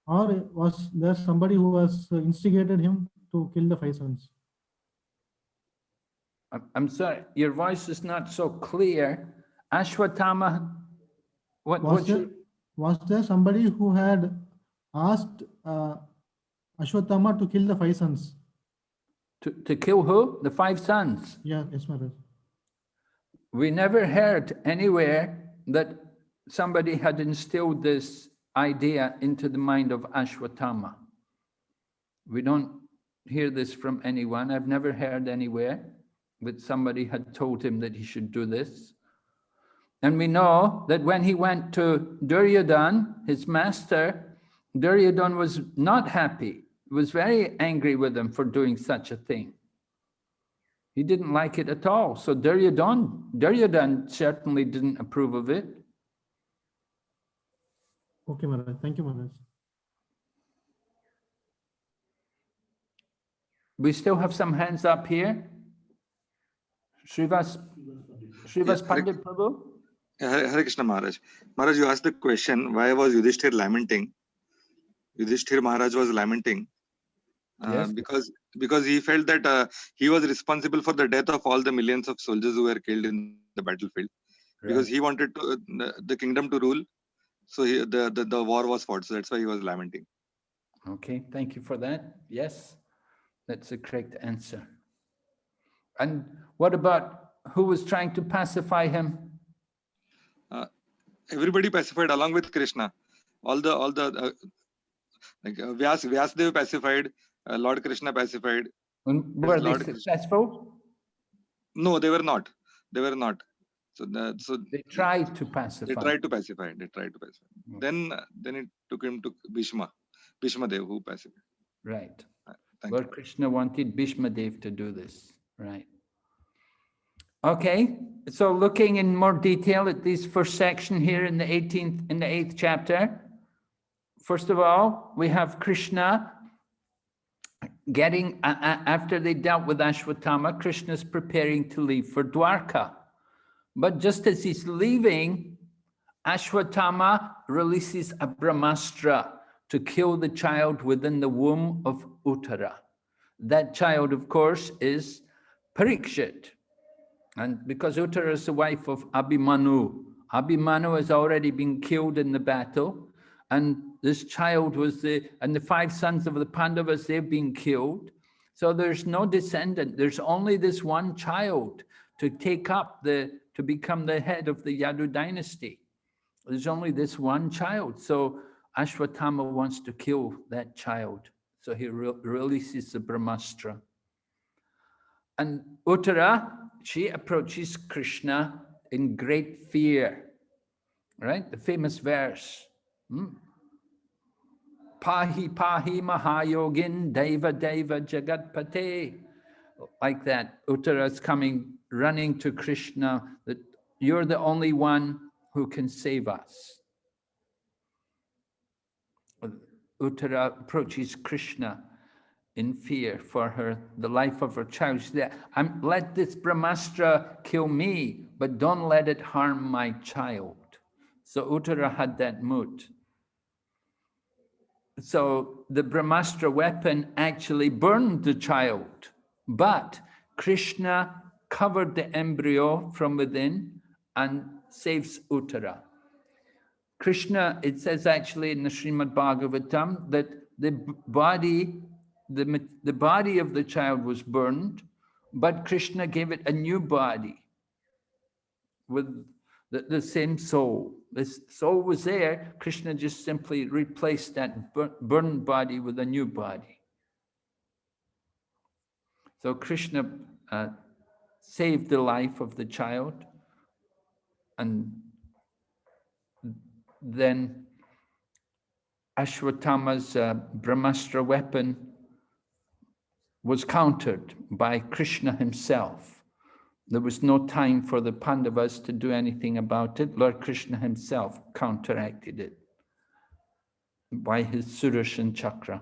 or was there somebody who was instigated him to kill the 5 sons? I'm sorry, your voice is not so clear. Ashwatthama, was there somebody who had asked Ashwatthama to kill the 5 sons? To kill who? The 5 sons? Yeah, yes, Maharaj. We never heard anywhere that somebody had instilled this idea into the mind of Ashwatthama. We don't hear this from anyone. I've never heard anywhere that somebody had told him that he should do this. And we know that when he went to Duryodhana, his master, Duryodhana was not happy. He was very angry with him for doing such a thing. He didn't like it at all. So Duryodhana certainly didn't approve of it. Okay, Maharaj. Thank you, Maharaj. We still have some hands up here. Srivas Pandit Prabhu? Hare Krishna Maharaj. Maharaj, you asked the question, why was Yudhishthira lamenting? Yudhishthira Maharaj was lamenting yes. because he felt that he was responsible for the death of all the millions of soldiers who were killed in the battlefield. Right. Because he wanted the kingdom to rule, so the war was fought. So that's why he was lamenting. Okay, thank you for that. Yes, that's the correct answer. And what about who was trying to pacify him? Everybody pacified along with Krishna. All the like Vyasdev pacified, Lord Krishna pacified. And were they successful? No, they were not. They were not. So they tried to pacify. They tried to pacify. Then it took him to Bhishma Dev who pacified. Right. Lord Krishna wanted Bhishma Dev to do this. Right. Okay. So looking in more detail at this first section here in the 8th chapter. First of all, we have Krishna getting, after they dealt with Ashwatthama, Krishna's preparing to leave for Dwarka. But just as he's leaving, Ashwatthama releases a Brahmastra to kill the child within the womb of Uttara. That child, of course, is Parīkṣit. And because Uttara is the wife of Abhimanyu, Abhimanyu has already been killed in the battle, and this child was and the 5 sons of the Pandavas, they've been killed. So there's no descendant. There's only this one child to take up to become the head of the Yadu dynasty. There's only this one child. So Ashwatthama wants to kill that child. So he releases the Brahmastra. And Uttara, she approaches Krishna in great fear. Right? The famous verse. Pahi pahi mahayogin deva deva jagatpate. Like that, Uttara is running to Krishna, that you're the only one who can save us. Uttara approaches Krishna in fear for the life of her child. She said, let this Brahmastra kill me, but don't let it harm my child. So Uttara had that mood. So the Brahmastra weapon actually burned the child, but Krishna covered the embryo from within and saves Uttara. Krishna, it says actually in the Srimad Bhagavatam that the body of the child was burned, but Krishna gave it a new body with the same soul. This soul was there, Krishna just simply replaced that burned body with a new body. So Krishna saved the life of the child, and then Ashwatthama's Brahmastra weapon was countered by Krishna himself. There was no time for the Pandavas to do anything about it. Lord Krishna himself counteracted it by his Sudarshan Chakra.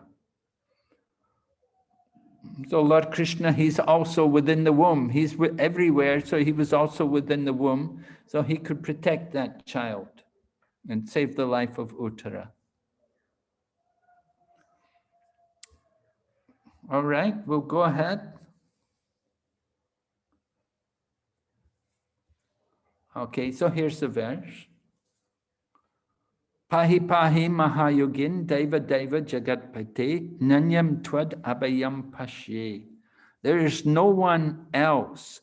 So Lord Krishna, he's also within the womb. He's everywhere, so he was also within the womb, so he could protect that child and save the life of Uttara. All right, we'll go ahead. Okay, so here's the verse. Pahi pahi mahayogin deva deva jagatpate nanyam twad abhayam pashe. There is no one else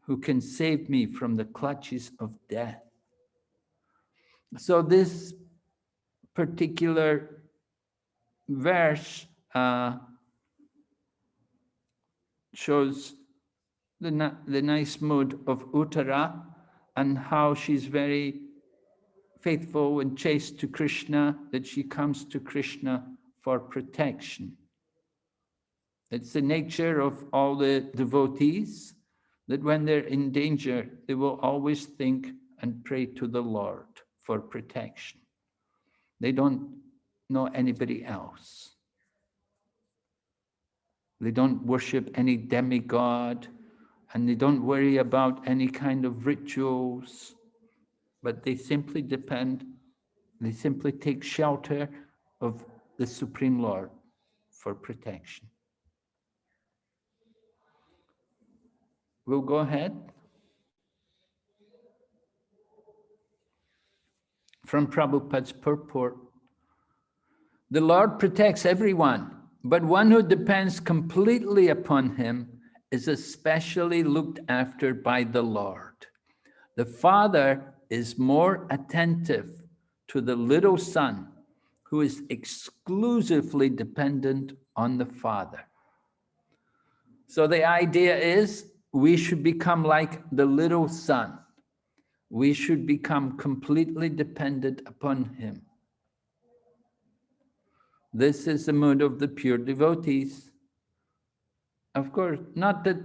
who can save me from the clutches of death. So this particular verse shows the nice mood of Uttara and how she's very faithful and chaste to Krishna, that she comes to Krishna for protection. It's the nature of all the devotees that when they're in danger, they will always think and pray to the Lord for protection. They don't know anybody else. They don't worship any demigod, and they don't worry about any kind of rituals, but they simply they simply take shelter of the Supreme Lord for protection. We'll go ahead. From Prabhupada's purport. The Lord protects everyone, but one who depends completely upon him is especially looked after by the Lord. The Father is more attentive to the little son who is exclusively dependent on the Father. So the idea is we should become like the little son. We should become completely dependent upon him. This is the mood of the pure devotees. Of course, not that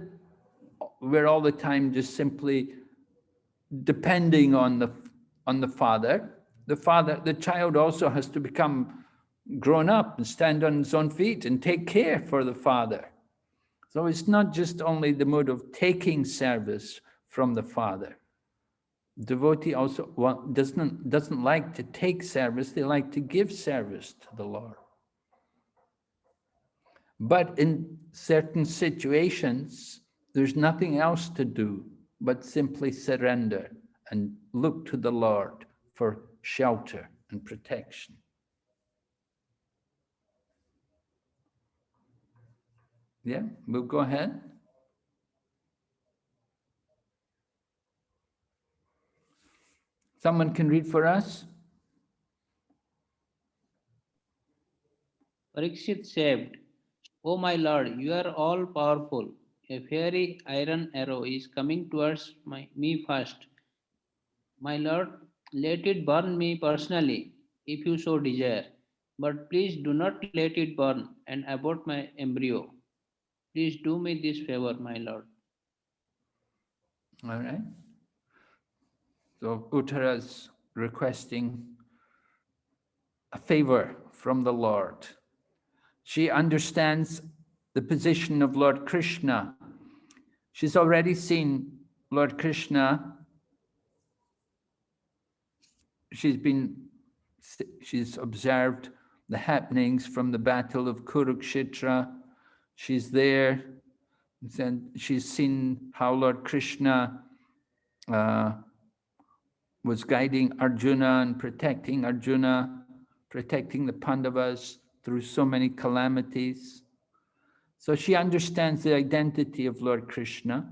we're all the time just simply depending on the father. The child also has to become grown up and stand on his own feet and take care for the father. So it's not just only the mood of taking service from the father. Devotee also doesn't like to take service, they like to give service to the Lord. But in certain situations, there's nothing else to do but simply surrender and look to the Lord for shelter and protection. Yeah, we'll go ahead. Someone can read for us? Parīkṣit said, "O my Lord, you are all powerful. A fiery iron arrow is coming towards me first. My Lord, let it burn me personally, if you so desire. But please do not let it burn and abort my embryo. Please do me this favor, my Lord." All right. So Uttara's requesting a favor from the Lord. She understands the position of Lord Krishna. She's already seen Lord Krishna. She's observed the happenings from the battle of Kurukshetra. She's there, and she's seen how Lord Krishna was guiding Arjuna and protecting Arjuna, protecting the Pandavas through so many calamities. So she understands the identity of Lord Krishna.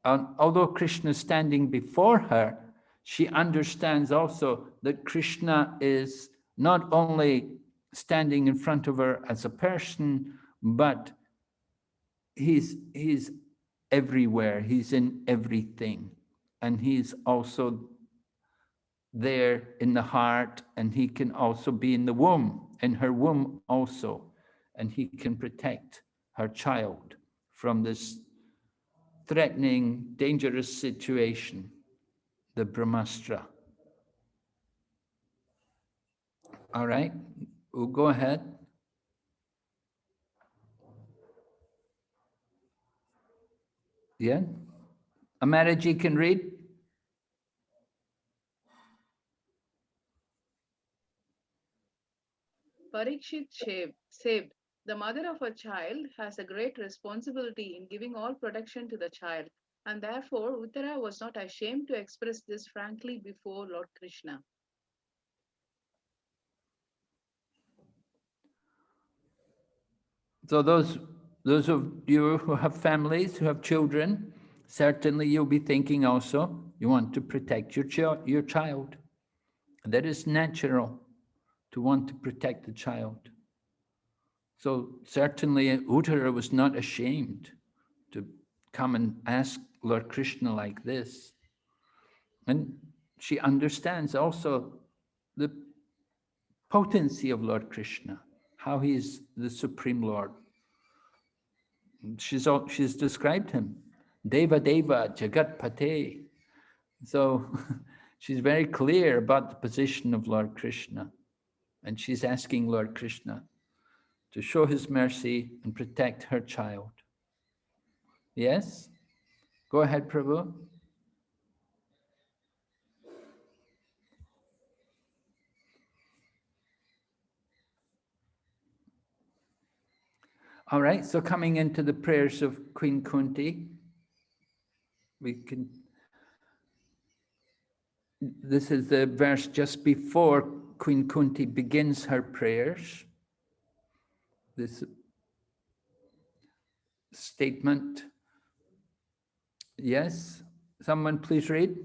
And although Krishna is standing before her, she understands also that Krishna is not only standing in front of her as a person, but he's everywhere, he's in everything. And he's also there in the heart, and he can also be in the womb, in her womb also, and he can protect her child from this threatening, dangerous situation, the Brahmastra. All right, we'll go ahead. Yeah, Amaraji can read. Parīkṣit said, "The mother of a child has a great responsibility in giving all protection to the child, and therefore Uttara was not ashamed to express this frankly before Lord Krishna." So those of you who have families, who have children, certainly you'll be thinking also, you want to protect your child. That is natural, to want to protect the child. So certainly Uttara was not ashamed to come and ask Lord Krishna like this. And she understands also the potency of Lord Krishna, how he is the Supreme Lord. She's described him, Deva Deva Jagat Pate. So she's very clear about the position of Lord Krishna. And she's asking Lord Krishna to show his mercy and protect her child. Yes? Go ahead, Prabhu. All right, so coming into the prayers of Queen Kuntī, this is the verse just before Queen Kuntī begins her prayers. This statement. Yes, someone please read.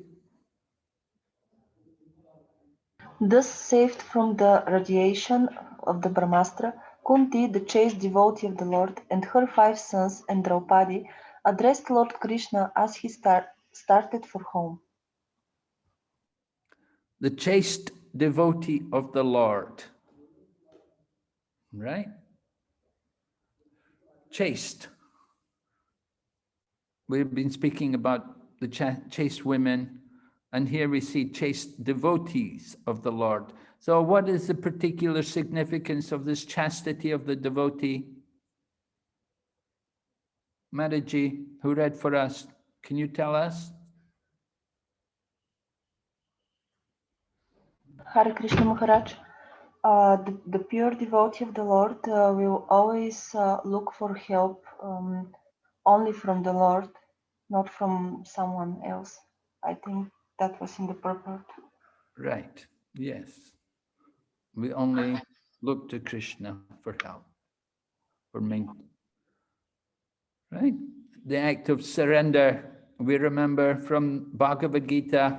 Thus saved from the radiation of the Brahmastra, Kuntī, the chaste devotee of the Lord, and her 5 sons and Draupadi addressed Lord Krishna as he started for home. The chaste devotee of the Lord. Right? Chaste. We've been speaking about the chaste women, and here we see chaste devotees of the Lord. So what is the particular significance of this chastity of the devotee? Mataji, who read for us, can you tell us? Hare Krishna Maharaj, the pure devotee of the Lord will always look for help only from the Lord, not from someone else. I think That was in the purport. Right, yes. We only look to Krishna for help, for maintenance. Right? The act of surrender, we remember from Bhagavad Gita,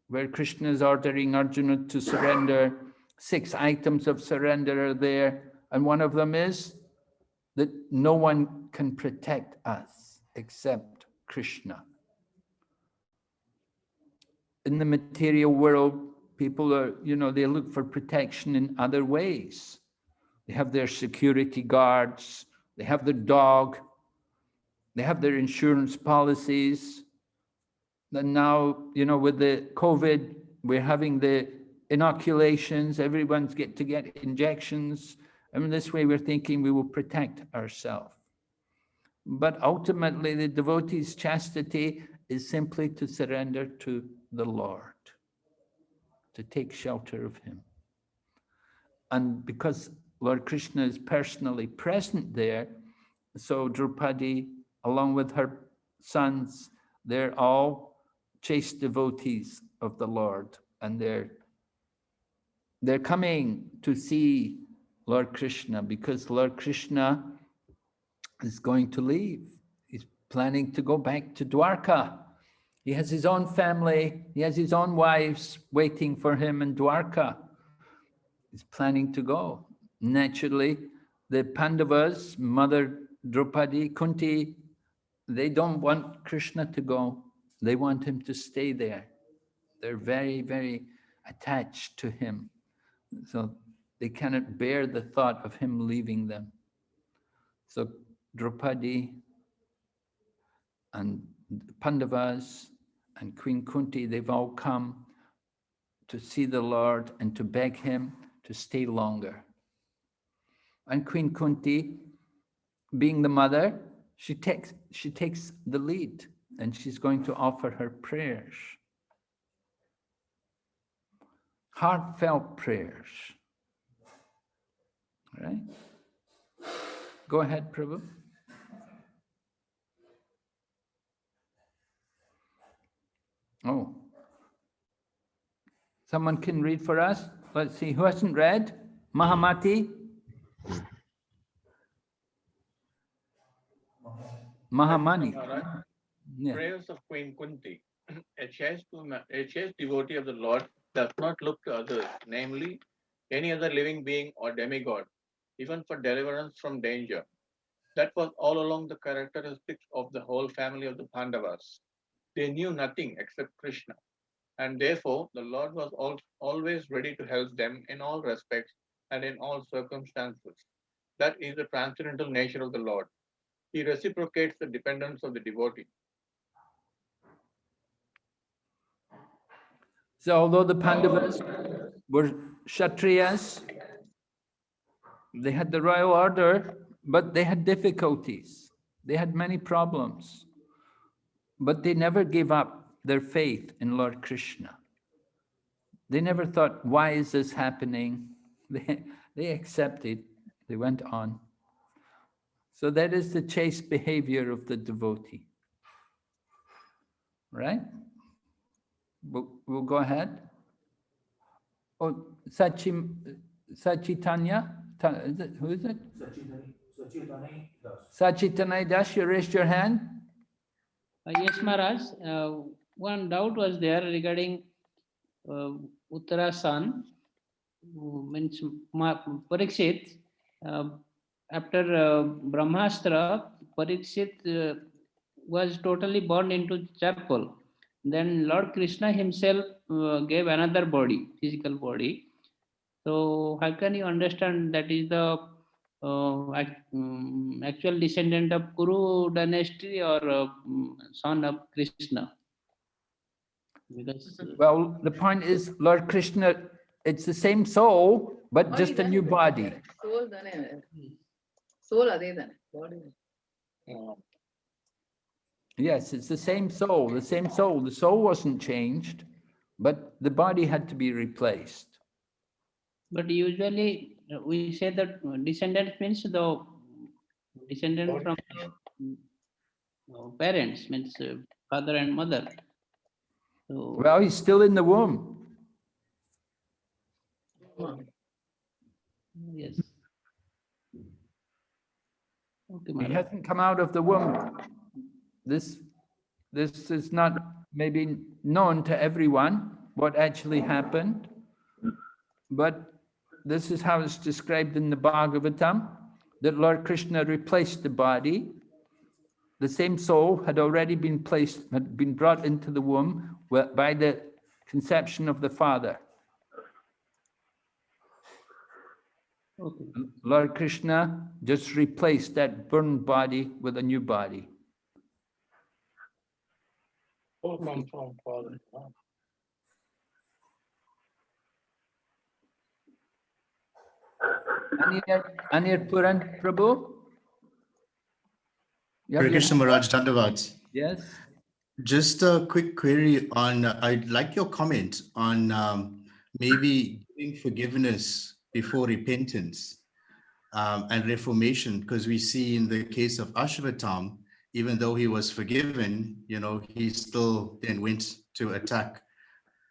where Krishna is ordering Arjuna to surrender. 6 items of surrender are there, and one of them is that no one can protect us except Krishna. In the material world, people are, they look for protection in other ways. They have their security guards, they have their dog, they have their insurance policies. And now, with the COVID, we're having the inoculations, everyone's get injections. And this way we're thinking we will protect ourselves. But ultimately, the devotee's chastity is simply to surrender to the Lord, to take shelter of him. And because Lord Krishna is personally present there, so Draupadi, along with her sons, they're all chaste devotees of the Lord, and they're coming to see Lord Krishna because Lord Krishna is going to leave. He's planning to go back to Dwarka. He has his own family, he has his own wives waiting for him in Dwarka. He's planning to go. Naturally, the Pandavas, Mother Draupadi, Kuntī, they don't want Krishna to go. They want him to stay there. They're very, very attached to him. So they cannot bear the thought of him leaving them. So Draupadi and Pandavas and Queen Kuntī, they've all come to see the Lord and to beg him to stay longer. And Queen Kuntī, being the mother, she takes the lead, and she's going to offer her prayers. Heartfelt prayers. Right? Go ahead, Prabhu. Oh. Someone can read for us? Let's see, who hasn't read? Mahamati? Mahamani. Yeah. Prayers of Queen Kuntī. A chaste devotee of the Lord does not look to others, namely any other living being or demigod, even for deliverance from danger. That was all along the characteristics of the whole family of the Pandavas. They knew nothing except Krishna, and therefore the Lord was always ready to help them in all respects and in all circumstances. That is the transcendental nature of the Lord. He reciprocates the dependence of the devotee. So although the Pandavas were Kshatriyas, they had the royal order, but they had difficulties. They had many problems. But they never gave up their faith in Lord Krishna. They never thought, why is this happening? They accepted, they went on. So that is the chaste behavior of the devotee. Right? We'll go ahead. Oh, Sachitanya? Who is it? Sachitanya Das, you raised your hand? Yes, Maharaj. One doubt was there regarding Uttara's son, means Parīkṣit. After Brahmastra, Parīkṣit was totally born into chapel. Then Lord Krishna himself gave another body, physical body. So how can you understand that is the actual descendant of Kuru dynasty or son of Krishna? Because, well, the point is, Lord Krishna, it's the same soul, but just a new body. Soul adhe thane, body. Yes, it's the same soul, the same soul. The soul wasn't changed, but the body had to be replaced. But usually we say that descendant means the descendant from parents, means father and mother. So, Well, he's still in the womb. yes. Okay, He Maharaj. hasn't come out of the womb. This is not maybe known to everyone what actually happened, but this is how it's described in the Bhagavatam, that Lord Krishna replaced the body. The same soul had already been brought into the womb by the conception of the father. Okay. Lord Krishna just replaced that burned body with a new body. Anir Puran Prabhu? Hare Krishna Maharaj, Dandavad. Yes. Just a quick query on, I'd like your comment on maybe giving forgiveness before repentance and reformation, because we see in the case of Ashvatam, even though he was forgiven, he still then went to attack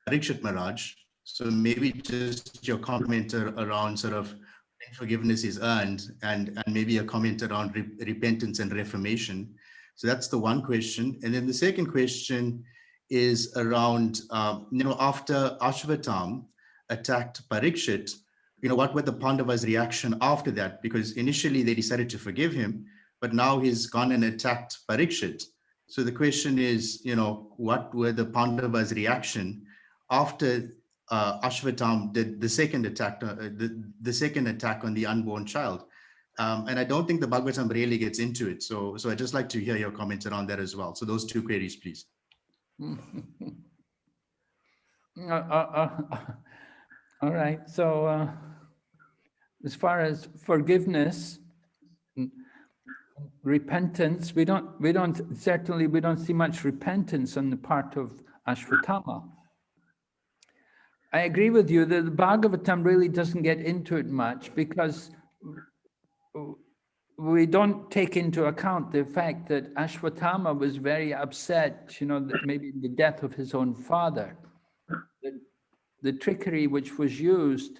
Parīkṣit Maharaj. So maybe just your comment around sort of when forgiveness is earned and maybe a comment around repentance and reformation. So that's the one question. And then the second question is around, after Ashvatam attacked Parīkṣit, what were the Pandavas' reaction after that? Because initially they decided to forgive him, but now he's gone and attacked Parīkṣit. So the question is, what were the Pandavas' reaction after Ashvatam did the second attack, the second attack on the unborn child? And I don't think the Bhagavatam really gets into it. So I'd just like to hear your comments around that as well. So those two queries, please. All right. So as far as forgiveness, repentance, we don't see much repentance on the part of Ashvatthama. I agree with you that the Bhagavatam really doesn't get into it much because we don't take into account the fact that Ashvatthama was very upset, that maybe the death of his own father, the trickery which was used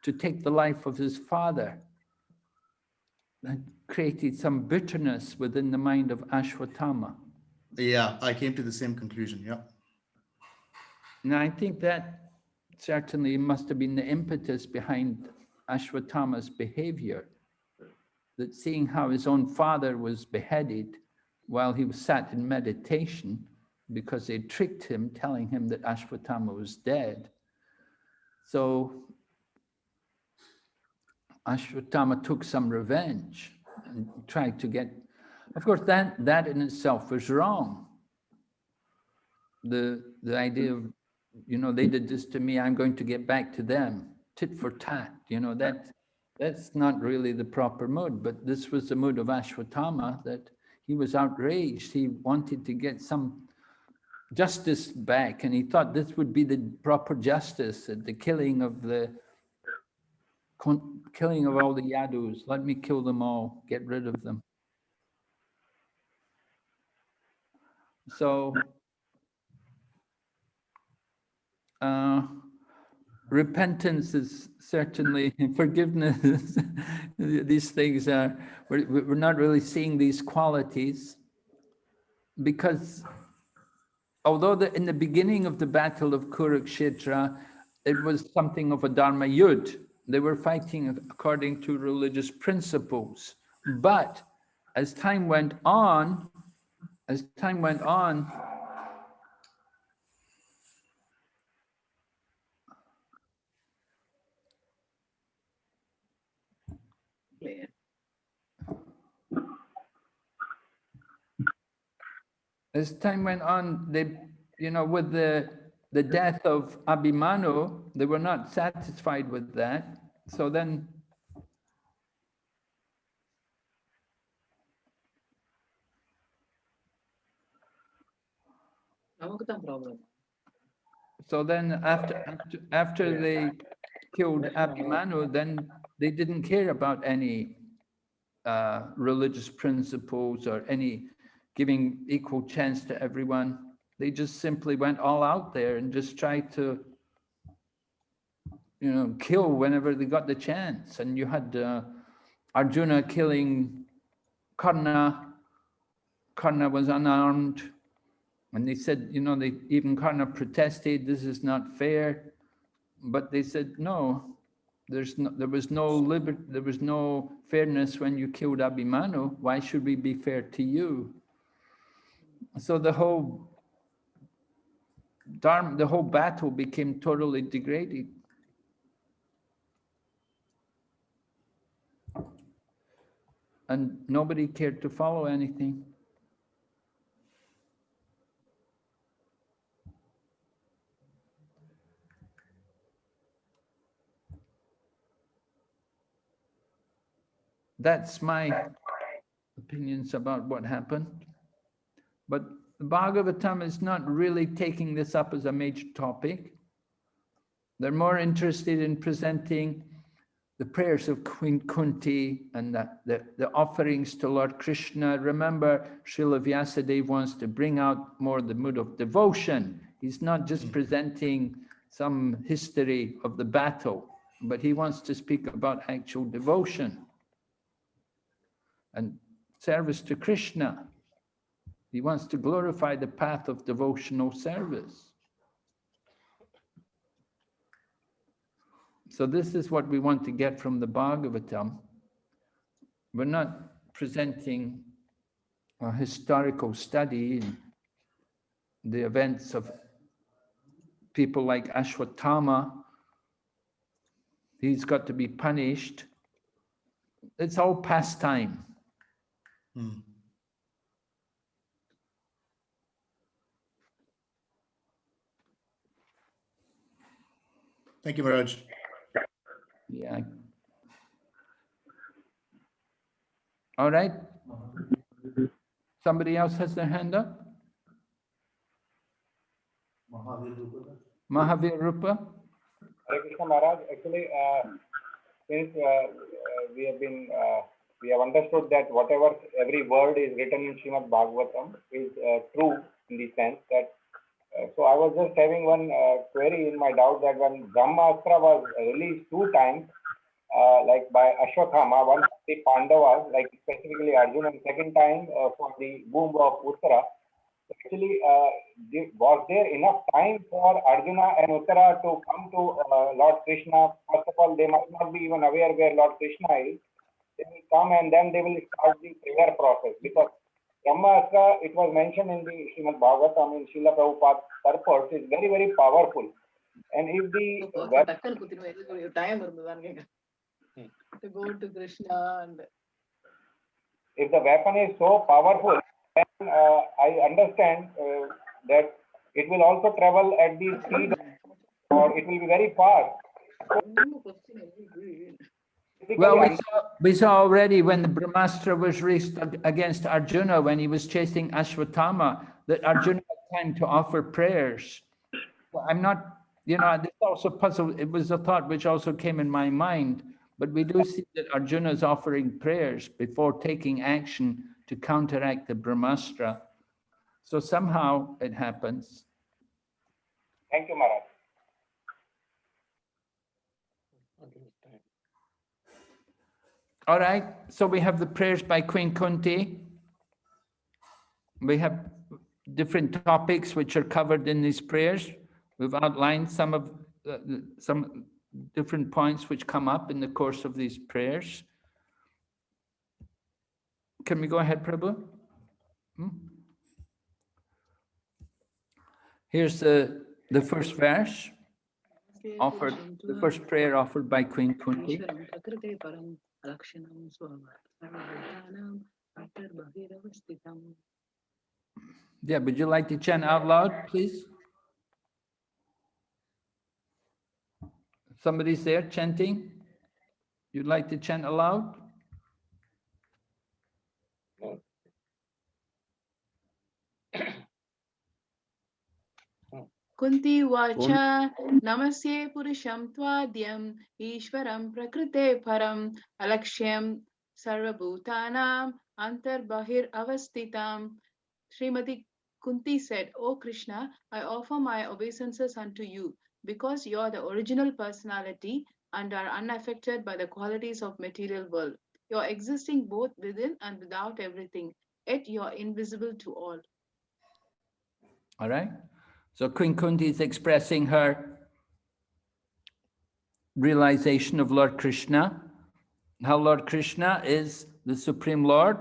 to take the life of his father created some bitterness within the mind of Ashvatthama. Yeah, I came to the same conclusion, yeah. And I think that certainly must have been the impetus behind Ashvatthama's behavior, that seeing how his own father was beheaded while he was sat in meditation because they tricked him, telling him that Ashvatthama was dead. So Ashvatthama took some revenge and tried to get, of course, that in itself was wrong. The idea of, they did this to me, I'm going to get back to them, tit for tat, that's not really the proper mood, but this was the mood of Ashvatthama, that he was outraged. He wanted to get some justice back, and he thought this would be the proper justice, the killing of all the Yadus. Let me kill them all, get rid of them. So repentance is certainly forgiveness. These things are, we're not really seeing these qualities because although in the beginning of the battle of Kurukshetra, it was something of a dharma yudh. They were fighting according to religious principles. But as time went on, they, with the death of Abhimanyu, they were not satisfied with that. So then after they killed Abhimanyu, then they didn't care about any religious principles or any giving equal chance to everyone. They just simply went all out there and just tried to, kill whenever they got the chance. And you had Arjuna killing Karna. Karna was unarmed. And they said, even Karna protested, this is not fair. But they said, no, there was no fairness when you killed Abhimanyu. Why should we be fair to you? So the whole battle became totally degraded. And nobody cared to follow anything. That's my opinions about what happened. But the Bhagavatam is not really taking this up as a major topic. They're more interested in presenting the prayers of Queen Kuntī and the offerings to Lord Krishna. Remember, Srila Vyasadeva wants to bring out more the mood of devotion. He's not just presenting some history of the battle, but he wants to speak about actual devotion and service to Krishna. He wants to glorify the path of devotional service. So this is what we want to get from the Bhagavatam. We're not presenting a historical study in the events of people like Ashwatthama. He's got to be punished. It's all pastime. Thank you, Maharaj. Yeah. All right. Somebody else has their hand up? Mahavir Rupa. Hare Krishna Maharaj. Actually, since we have understood that whatever every word is written in Srimad Bhagavatam is true in the sense that. So I was just having one query in my doubt that when Brahmastra was released 2 times, like by Ashwatthama, one for the Pandavas, like specifically Arjuna, and second time for the womb of Uttara. Actually, was there enough time for Arjuna and Uttara to come to Lord Krishna? First of all, they might not be even aware where Lord Krishna is. They will come and then they will start the prayer process, because Brahmastra, it was mentioned in the Srimad Bhagavatam in Srila Prabhupada's purport, is very, very powerful. And if the time to go to Krishna and if the weapon is so powerful, then I understand that it will also travel at the speed, or it will be very fast. Well, we saw already when the Brahmastra was raised against Arjuna, when he was chasing Ashwatthama, that Arjuna had time to offer prayers. Well, I'm not, this also puzzled. It was a thought which also came in my mind, but we do see that Arjuna is offering prayers before taking action to counteract the Brahmastra. So somehow it happens. Thank you, Maharaj. All right, so we have the prayers by Queen Kuntī. We have different topics which are covered in these prayers. We've outlined some different points which come up in the course of these prayers. Can we go ahead, Prabhu? Here's the first verse offered, the first prayer offered by Queen Kuntī. Yeah, would you like to chant out loud, please? Somebody's there chanting? You'd like to chant aloud? Kuntī vacha namasye purusham tvadyam ishvaram prakrite param alakshyam sarvabhutanam antarbahir avastitam. Srimati Kunti said, "O Krishna, I offer my obeisances unto you, because you are the original personality and are unaffected by the qualities of material world. You are existing both within and without everything, yet you are invisible to all." All right. So Queen Kunti is expressing her realization of Lord Krishna, how Lord Krishna is the Supreme Lord.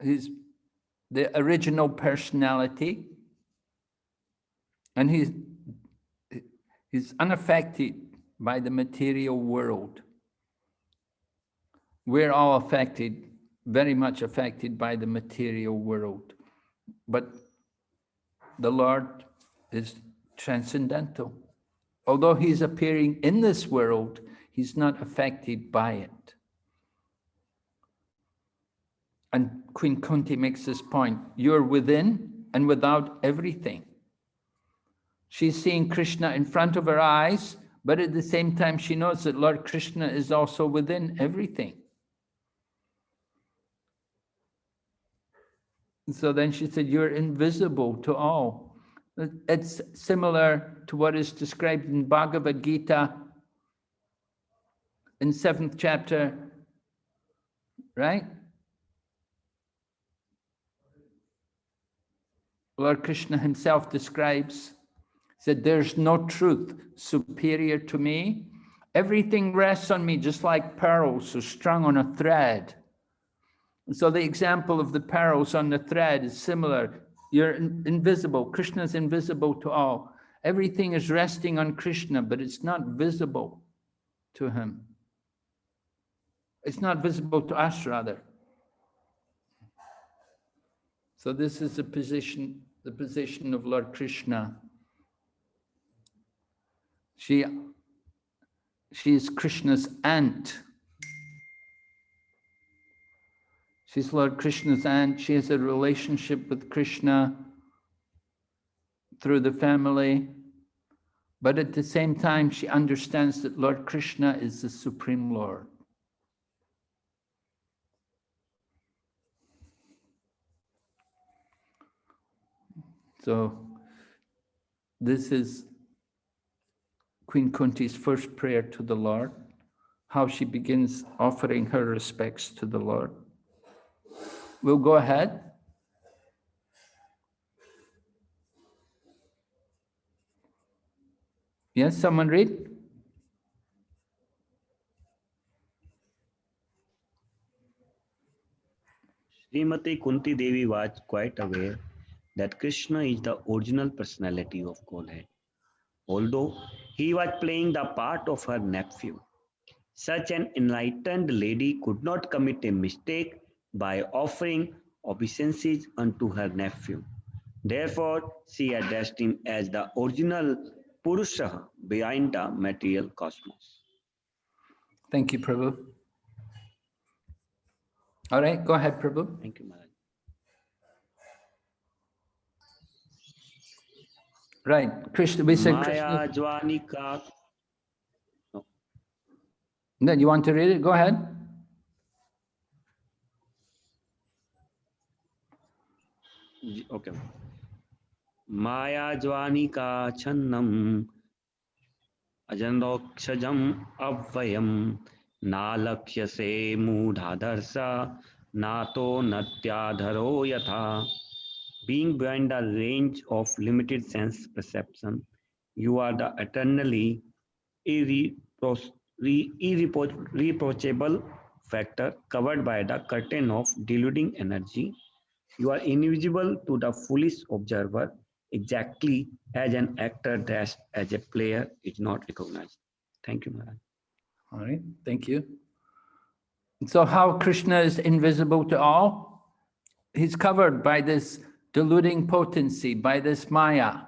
He's the original personality, and he's unaffected by the material world. We're all affected, very much affected by the material world, but the Lord is transcendental. Although he's appearing in this world, he's not affected by it. And Queen Kunti makes this point, you're within and without everything. She's seeing Krishna in front of her eyes, but at the same time she knows that Lord Krishna is also within everything. So then she said, you're invisible to all. It's similar to what is described in Bhagavad Gita in 7th chapter, right? Lord Krishna himself describes, said, there's no truth superior to me. Everything rests on me just like pearls are strung on a thread. And so the example of the pearls on the thread is similar. You're invisible. Krishna is invisible to all. Everything is resting on Krishna, but it's not visible to him. It's not visible to us, rather. So this is the position of Lord Krishna. She is Krishna's aunt. She's Lord Krishna's aunt. She has a relationship with Krishna through the family. But at the same time, she understands that Lord Krishna is the Supreme Lord. So this is Queen Kunti's first prayer to the Lord, how she begins offering her respects to the Lord. We'll go ahead. Yes, someone read? Srimati Kunti Devi was quite aware that Krishna is the original personality of Godhead, although he was playing the part of her nephew. Such an enlightened lady could not commit a mistake by offering obeisances unto her nephew. Therefore, she addressed him as the original Purusha behind the material cosmos. Thank you, Prabhu. All right, go ahead, Prabhu. Thank you, Maharaj. Right, Krishna, we said Maya Krishna. Jwanika. No, you want to read it? Go ahead. Okay. Maya Jwanika Channam Ajanokshajam Avvayam Nalakhyase Mudhadarsa Nato Natyadharo Yatha. Being beyond the range of limited sense perception, you are the eternally irreproachable factor covered by the curtain of deluding energy. You are invisible to the foolish observer, exactly as an actor dressed as a player is not recognized. Thank you, Maharaj. All right, thank you. So how Krishna is invisible to all? He's covered by this deluding potency, by this Maya,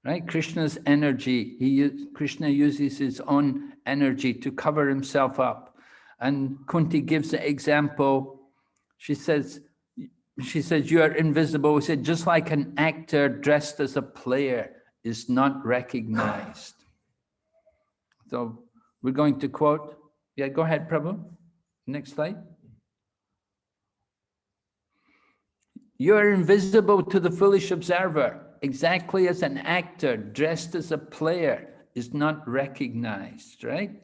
right? Krishna's energy. Krishna uses his own energy to cover himself up. And Kunti gives the example. She says, you are invisible. She said, just like an actor dressed as a player is not recognized. So we're going to quote. Yeah, go ahead, Prabhu. Next slide. You are invisible to the foolish observer, exactly as an actor dressed as a player is not recognized, right?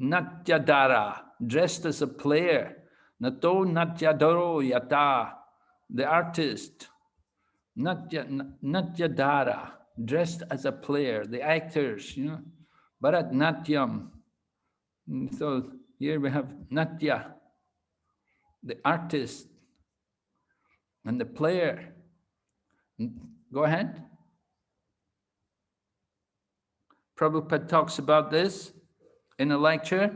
Natyadara, dressed as a player. Nato natyadaro yata, the artist. Natyadara, dressed as a player, the actors, you know. Bharat Natyam. So here we have Natya, the artist, and the player. Go ahead. Prabhupada talks about this in a lecture.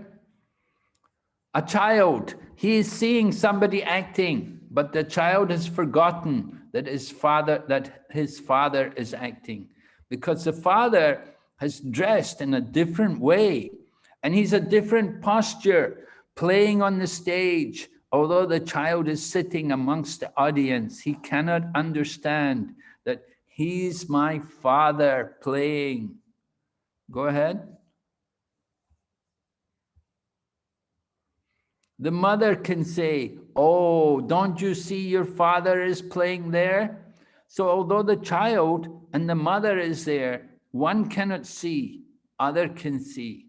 A child, he is seeing somebody acting, but the child has forgotten that his father is acting, because the father has dressed in a different way and he's a different posture playing on the stage. Although the child is sitting amongst the audience, he cannot understand that he's my father playing. Go ahead. The mother can say, oh, don't you see your father is playing there? So although the child and the mother is there, one cannot see, other can see.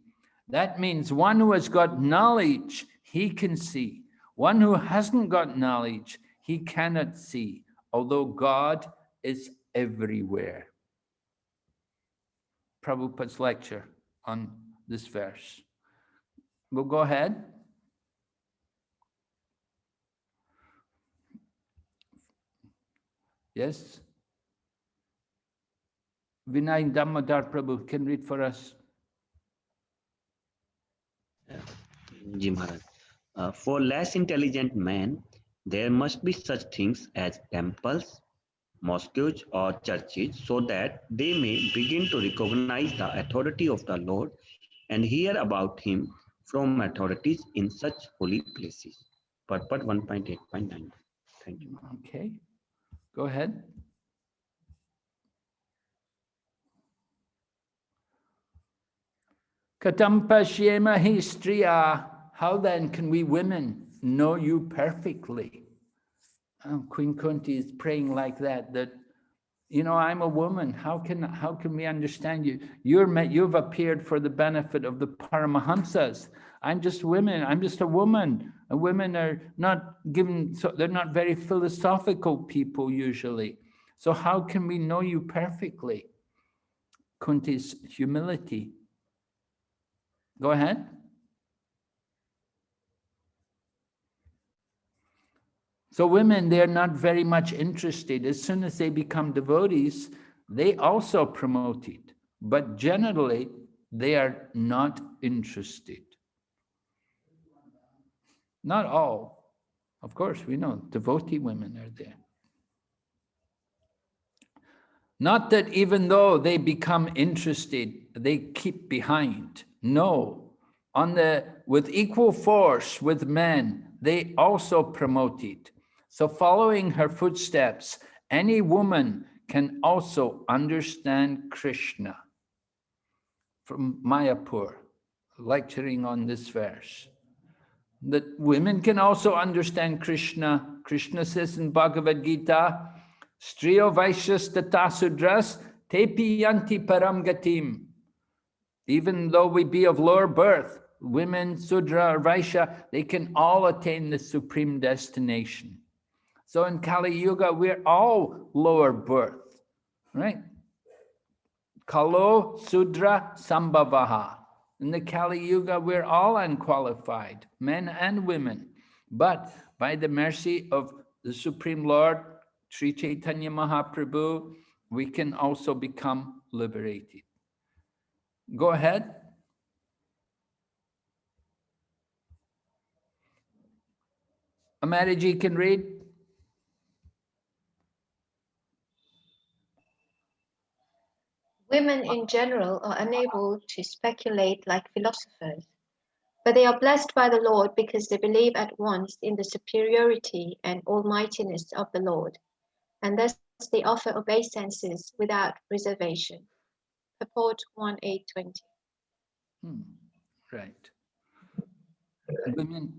That means one who has got knowledge, he can see. One who hasn't got knowledge, he cannot see, although God is everywhere. Prabhupada's lecture on this verse. We'll go ahead. Yes? Vinay Damodar Prabhu can read for us. Ji Maharaj. For less intelligent men, there must be such things as temples, mosques or churches, so that they may begin to recognize the authority of the Lord and hear about him from authorities in such holy places. Purport 1.8.9. Thank you. Okay, go ahead. Katam pashyema hi striya. How then can we women know you perfectly? Queen Kuntī is praying like that, you know, I'm a woman. How can we understand you? You've appeared for the benefit of the Paramahamsas. I'm just women. I'm just a woman. And women are not given, so they're not very philosophical people usually. So how can we know you perfectly? Kunti's humility. Go ahead. So women, they're not very much interested. As soon as they become devotees, they also promote it. But generally, they are not interested. Not all. Of course, we know devotee women are there. Not that even though they become interested, they keep behind. No. With equal force with men, they also promote it. So following her footsteps, any woman can also understand Krishna. From Mayapur, lecturing on this verse. That women can also understand Krishna. Krishna says in Bhagavad Gita, Striyo Vaishyas Tata Sudras Tepi Yanti Param Gatim. Even though we be of lower birth, women, Sudra or Vaishya, they can all attain the supreme destination. So in Kali Yuga, we're all lower birth, right? Kalo Sudra Sambhavaha. In the Kali Yuga, we're all unqualified, men and women. But by the mercy of the Supreme Lord, Sri Chaitanya Mahaprabhu, we can also become liberated. Go ahead. Amaraji can read. Women in general are unable to speculate like philosophers, but they are blessed by the Lord because they believe at once in the superiority and almightiness of the Lord, and thus they offer obeisances without reservation. Purport 1.8.20. Right. Women,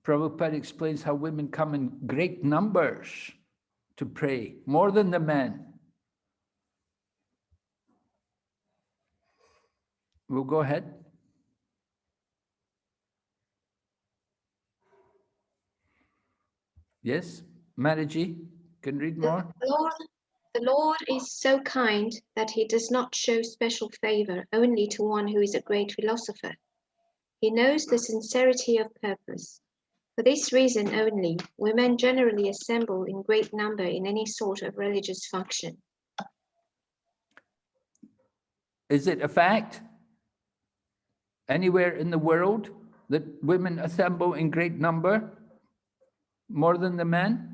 Prabhupada explains how women come in great numbers to pray, more than the men. We'll go ahead. Yes, Maraji, can read more. The Lord is so kind that he does not show special favor only to one who is a great philosopher. He knows the sincerity of purpose. For this reason only, women generally assemble in great number in any sort of religious function. Is it a fact anywhere in the world that women assemble in great number, more than the men?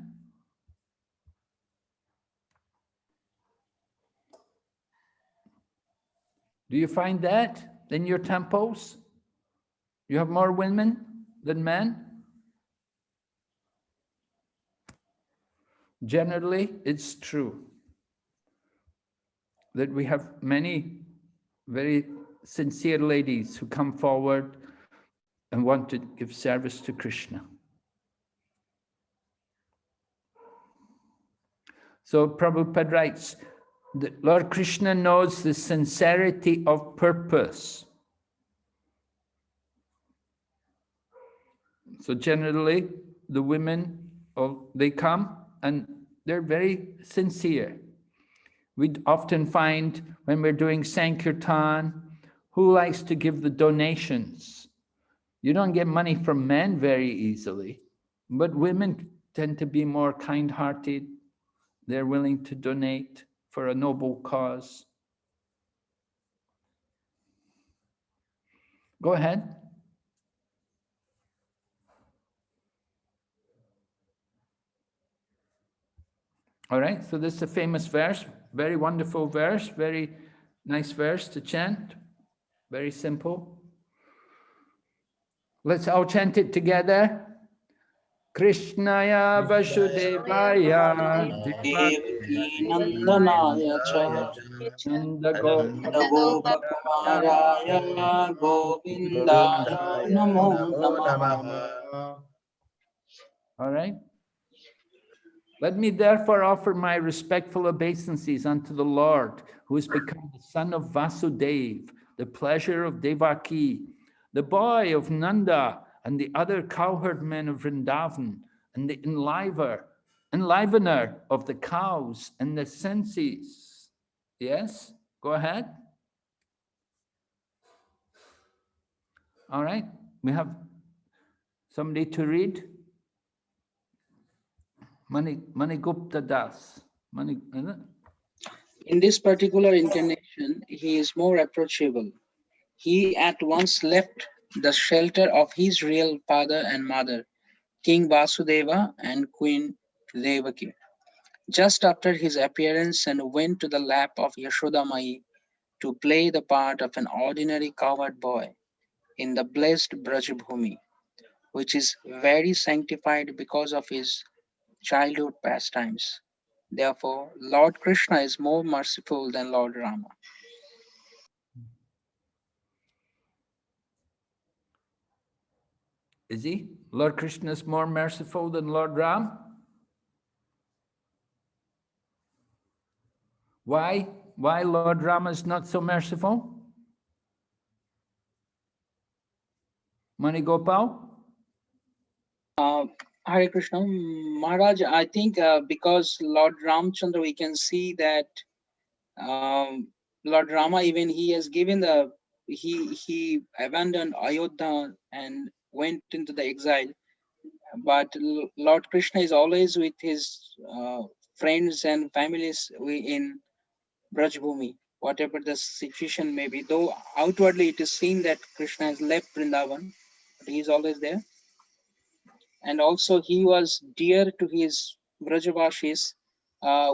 Do you find that in your temples? You have more women than men? Generally, it's true that we have many very sincere ladies who come forward and want to give service to Krishna. So Prabhupada writes that Lord Krishna knows the sincerity of purpose. So generally, the women, they come and they're very sincere. We often find when we're doing Sankirtan, who likes to give the donations? You don't get money from men very easily, but women tend to be more kind-hearted. They're willing to donate for a noble cause. Go ahead. All right, so this is a famous verse, very wonderful verse, very nice verse to chant, very simple. Let's all chant it together. Krishnaya Vasudevaya Devaki Nandanaya Cha Nandagopakumaraya Govindaya Namo Namah. All right. Let me therefore offer my respectful obeisances unto the Lord, who has become the son of Vasudeva, the pleasure of Devaki, the boy of Nanda, and the other cowherd men of Vrindavan, and the enlivener of the cows and the senses. Yes, go ahead. All right, we have somebody to read. Mani Gupta Das. In this particular incarnation, he is more approachable. He at once left the shelter of his real father and mother, King Vasudeva and Queen Devaki, just after his appearance, and went to the lap of Yashoda Mai to play the part of an ordinary cowherd boy in the blessed Brajabhumi, which is very sanctified because of his childhood pastimes. Therefore, Lord Krishna is more merciful than Lord Rama. Is he? Lord Krishna is more merciful than Lord Ram? Why? Why Lord Rama is not so merciful? Mani Gopal? Hare Krishna. Maharaj, I think because Lord Ramchandra, we can see that Lord Rama, even he has given he abandoned Ayodhya and went into the exile. But Lord Krishna is always with his friends and families in Brajbhumi, whatever the situation may be. Though outwardly it is seen that Krishna has left Vrindavan, but he is always there. And also he was dear to his Brajavashis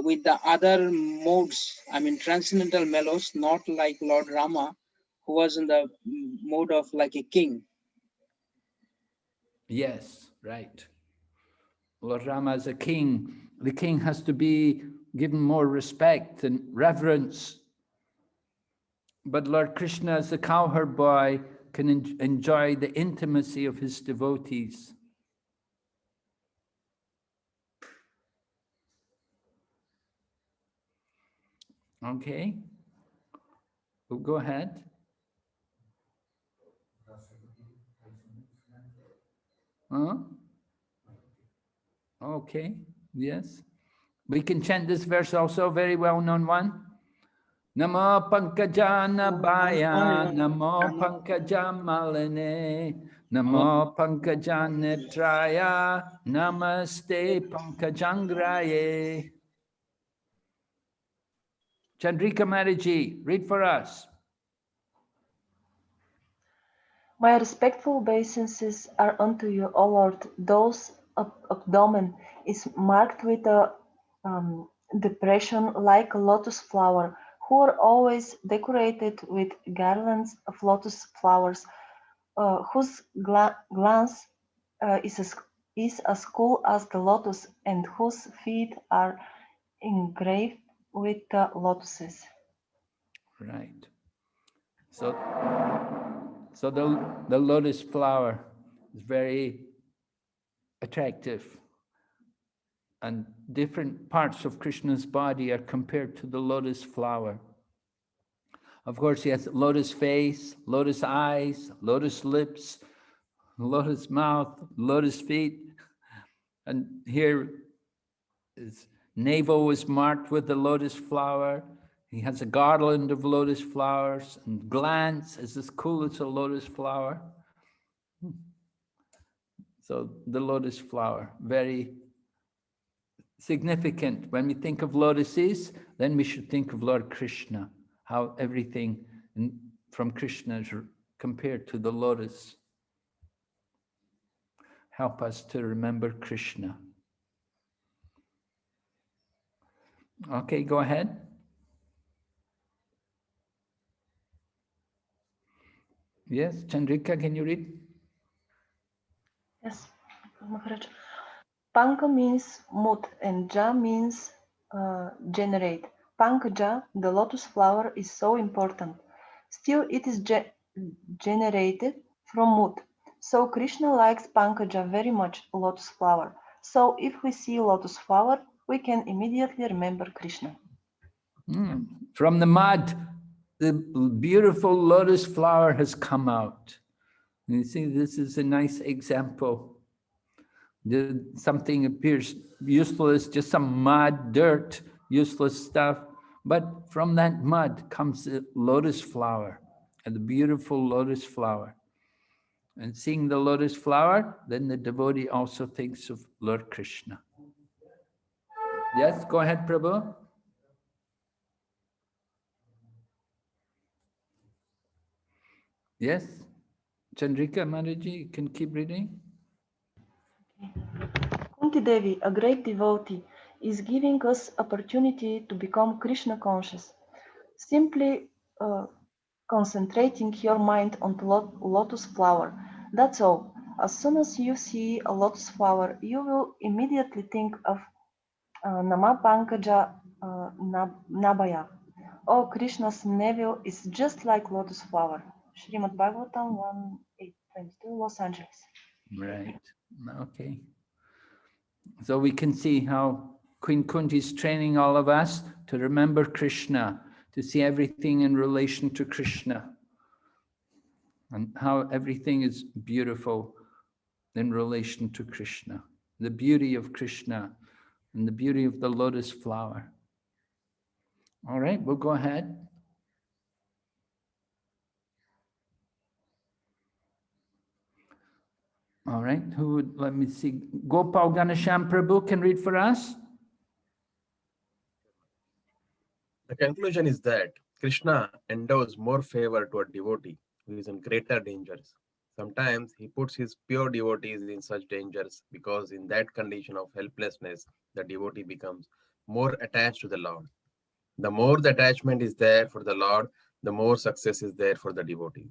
with the other modes, I mean transcendental mellows, not like Lord Rama, who was in the mode of like a king. Yes, right. Lord Rama is a king. The king has to be given more respect and reverence. But Lord Krishna, as a cowherd boy, can enjoy the intimacy of his devotees. Okay. Well, go ahead. Huh? Okay, yes. We can chant this verse also, very well-known one. Namo Pankajana Bhaya, Namo Pankajamalane, Namo Pankajanetraya, Namaste Pankajangraye. Chandrika Mataji, read for us. My respectful obeisances are unto you, O Lord. Those abdomen is marked with a depression like a lotus flower, who are always decorated with garlands of lotus flowers, whose glance is as cool as the lotus, and whose feet are engraved with the lotuses. Right. So the lotus flower is very attractive, and different parts of Krishna's body are compared to the lotus flower. Of course, he has lotus face, lotus eyes, lotus lips, lotus mouth, lotus feet, and here his navel is marked with the lotus flower. He has a garland of lotus flowers, and glance is as cool as a lotus flower. So the lotus flower, very significant. When we think of lotuses, then we should think of Lord Krishna, how everything from Krishna is compared to the lotus. Help us to remember Krishna. Okay, go ahead. Yes, Chandrika, can you read? Yes, Maharaj. Panka means mood and ja means generate. Pankaja, the lotus flower, is so important. Still, it is generated from mood. So Krishna likes Pankaja very much, lotus flower. So if we see lotus flower, we can immediately remember Krishna. From the mud, the beautiful lotus flower has come out. You see, this is a nice example. Something appears useless, just some mud, dirt, useless stuff. But from that mud comes the lotus flower, and the beautiful lotus flower. And seeing the lotus flower, then the devotee also thinks of Lord Krishna. Yes, go ahead, Prabhu. Yes, Chandrika Mataji, you can keep reading. Kuntī Devi, a great devotee, is giving us opportunity to become Krishna conscious. Simply concentrating your mind on the lotus flower. That's all. As soon as you see a lotus flower, you will immediately think of Nama Pankaja Nabhaya. Oh, Krishna's navel is just like lotus flower. Srimad Bhagavatam 1:822, Los Angeles. Right. Okay. So we can see how Queen Kuntī is training all of us to remember Krishna, to see everything in relation to Krishna, and how everything is beautiful in relation to Krishna, the beauty of Krishna and the beauty of the lotus flower. All right, we'll go ahead. All right, who would, let me see, Gopal Ganesham Prabhu can read for us. The conclusion is that Krishna endows more favor to a devotee who is in greater dangers. Sometimes he puts his pure devotees in such dangers because in that condition of helplessness, the devotee becomes more attached to the Lord. The more the attachment is there for the Lord, the more success is there for the devotee.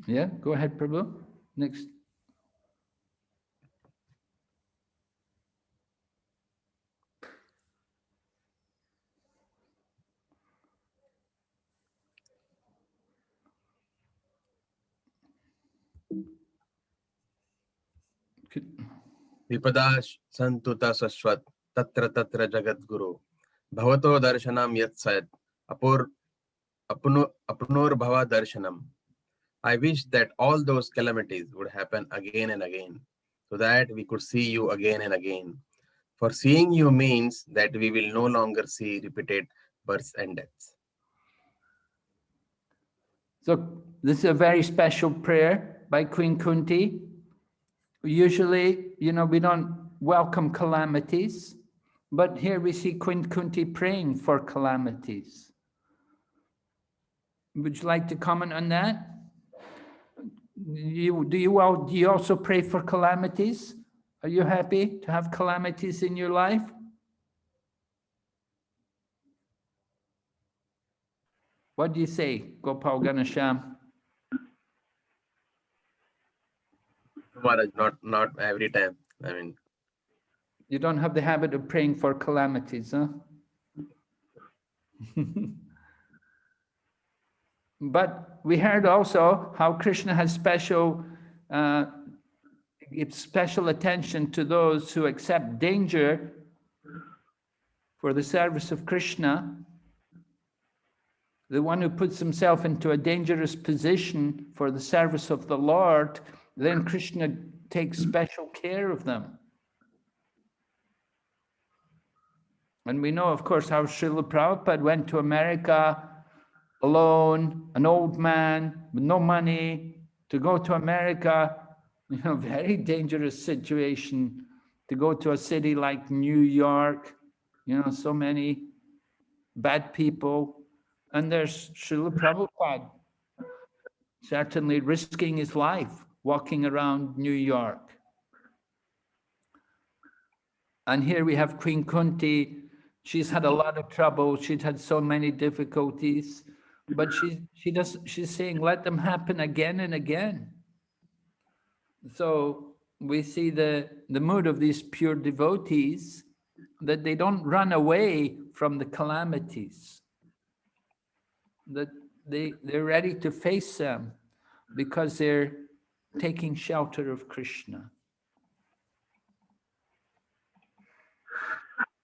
Yeah, go ahead, Prabhu. Next. Vipada santuta saswat tatra tatra jagat guru Bhavato darshanam yat sad apur apnor bhava darshanam. I wish that all those calamities would happen again and again, so that we could see you again and again. For seeing you means that we will no longer see repeated births and deaths. So this is a very special prayer by Queen Kuntī. Usually, we don't welcome calamities, but here we see Queen Kuntī praying for calamities. Would you like to comment on that? Do you also pray for calamities? Are you happy to have calamities in your life? What do you say, Gopal Ganesham? Maharaj, not every time. I mean, you don't have the habit of praying for calamities, huh? But we heard also how Krishna has gives special attention to those who accept danger for the service of Krishna. The one who puts himself into a dangerous position for the service of the Lord, then Krishna takes special care of them. And we know, of course, how Srila Prabhupada went to America alone, an old man with no money, to go to America, very dangerous situation, to go to a city like New York, so many bad people. And there's Srila Prabhupada, certainly risking his life, walking around New York. And here we have Queen Kuntī. She's had a lot of trouble. She's had so many difficulties, but she's saying, let them happen again and again. So we see the mood of these pure devotees, that they don't run away from the calamities, that they're ready to face them because they're taking shelter of Krishna.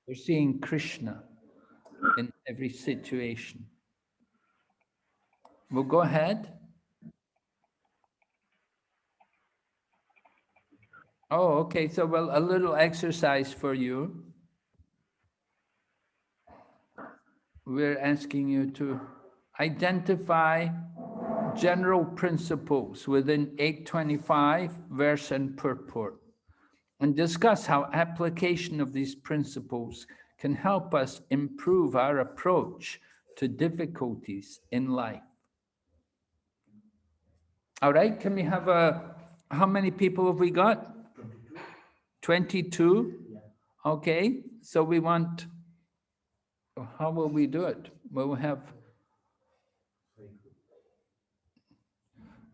They're seeing Krishna in every situation. We'll go ahead. Oh, okay. So, well, a little exercise for you. We're asking you to identify general principles within 825 verse and purport, and discuss how application of these principles can help us improve our approach to difficulties in life. All right, can we have how many people have we got? 22? Okay, so we want, how will we do it? We'll have,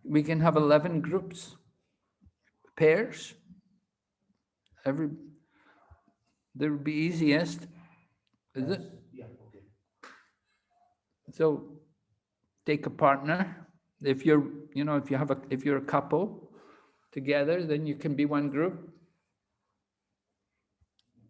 we can have 11 groups, pairs. That would be easiest, is it? Yeah, okay. So take a partner. If you're, if you're a couple together, then you can be one group.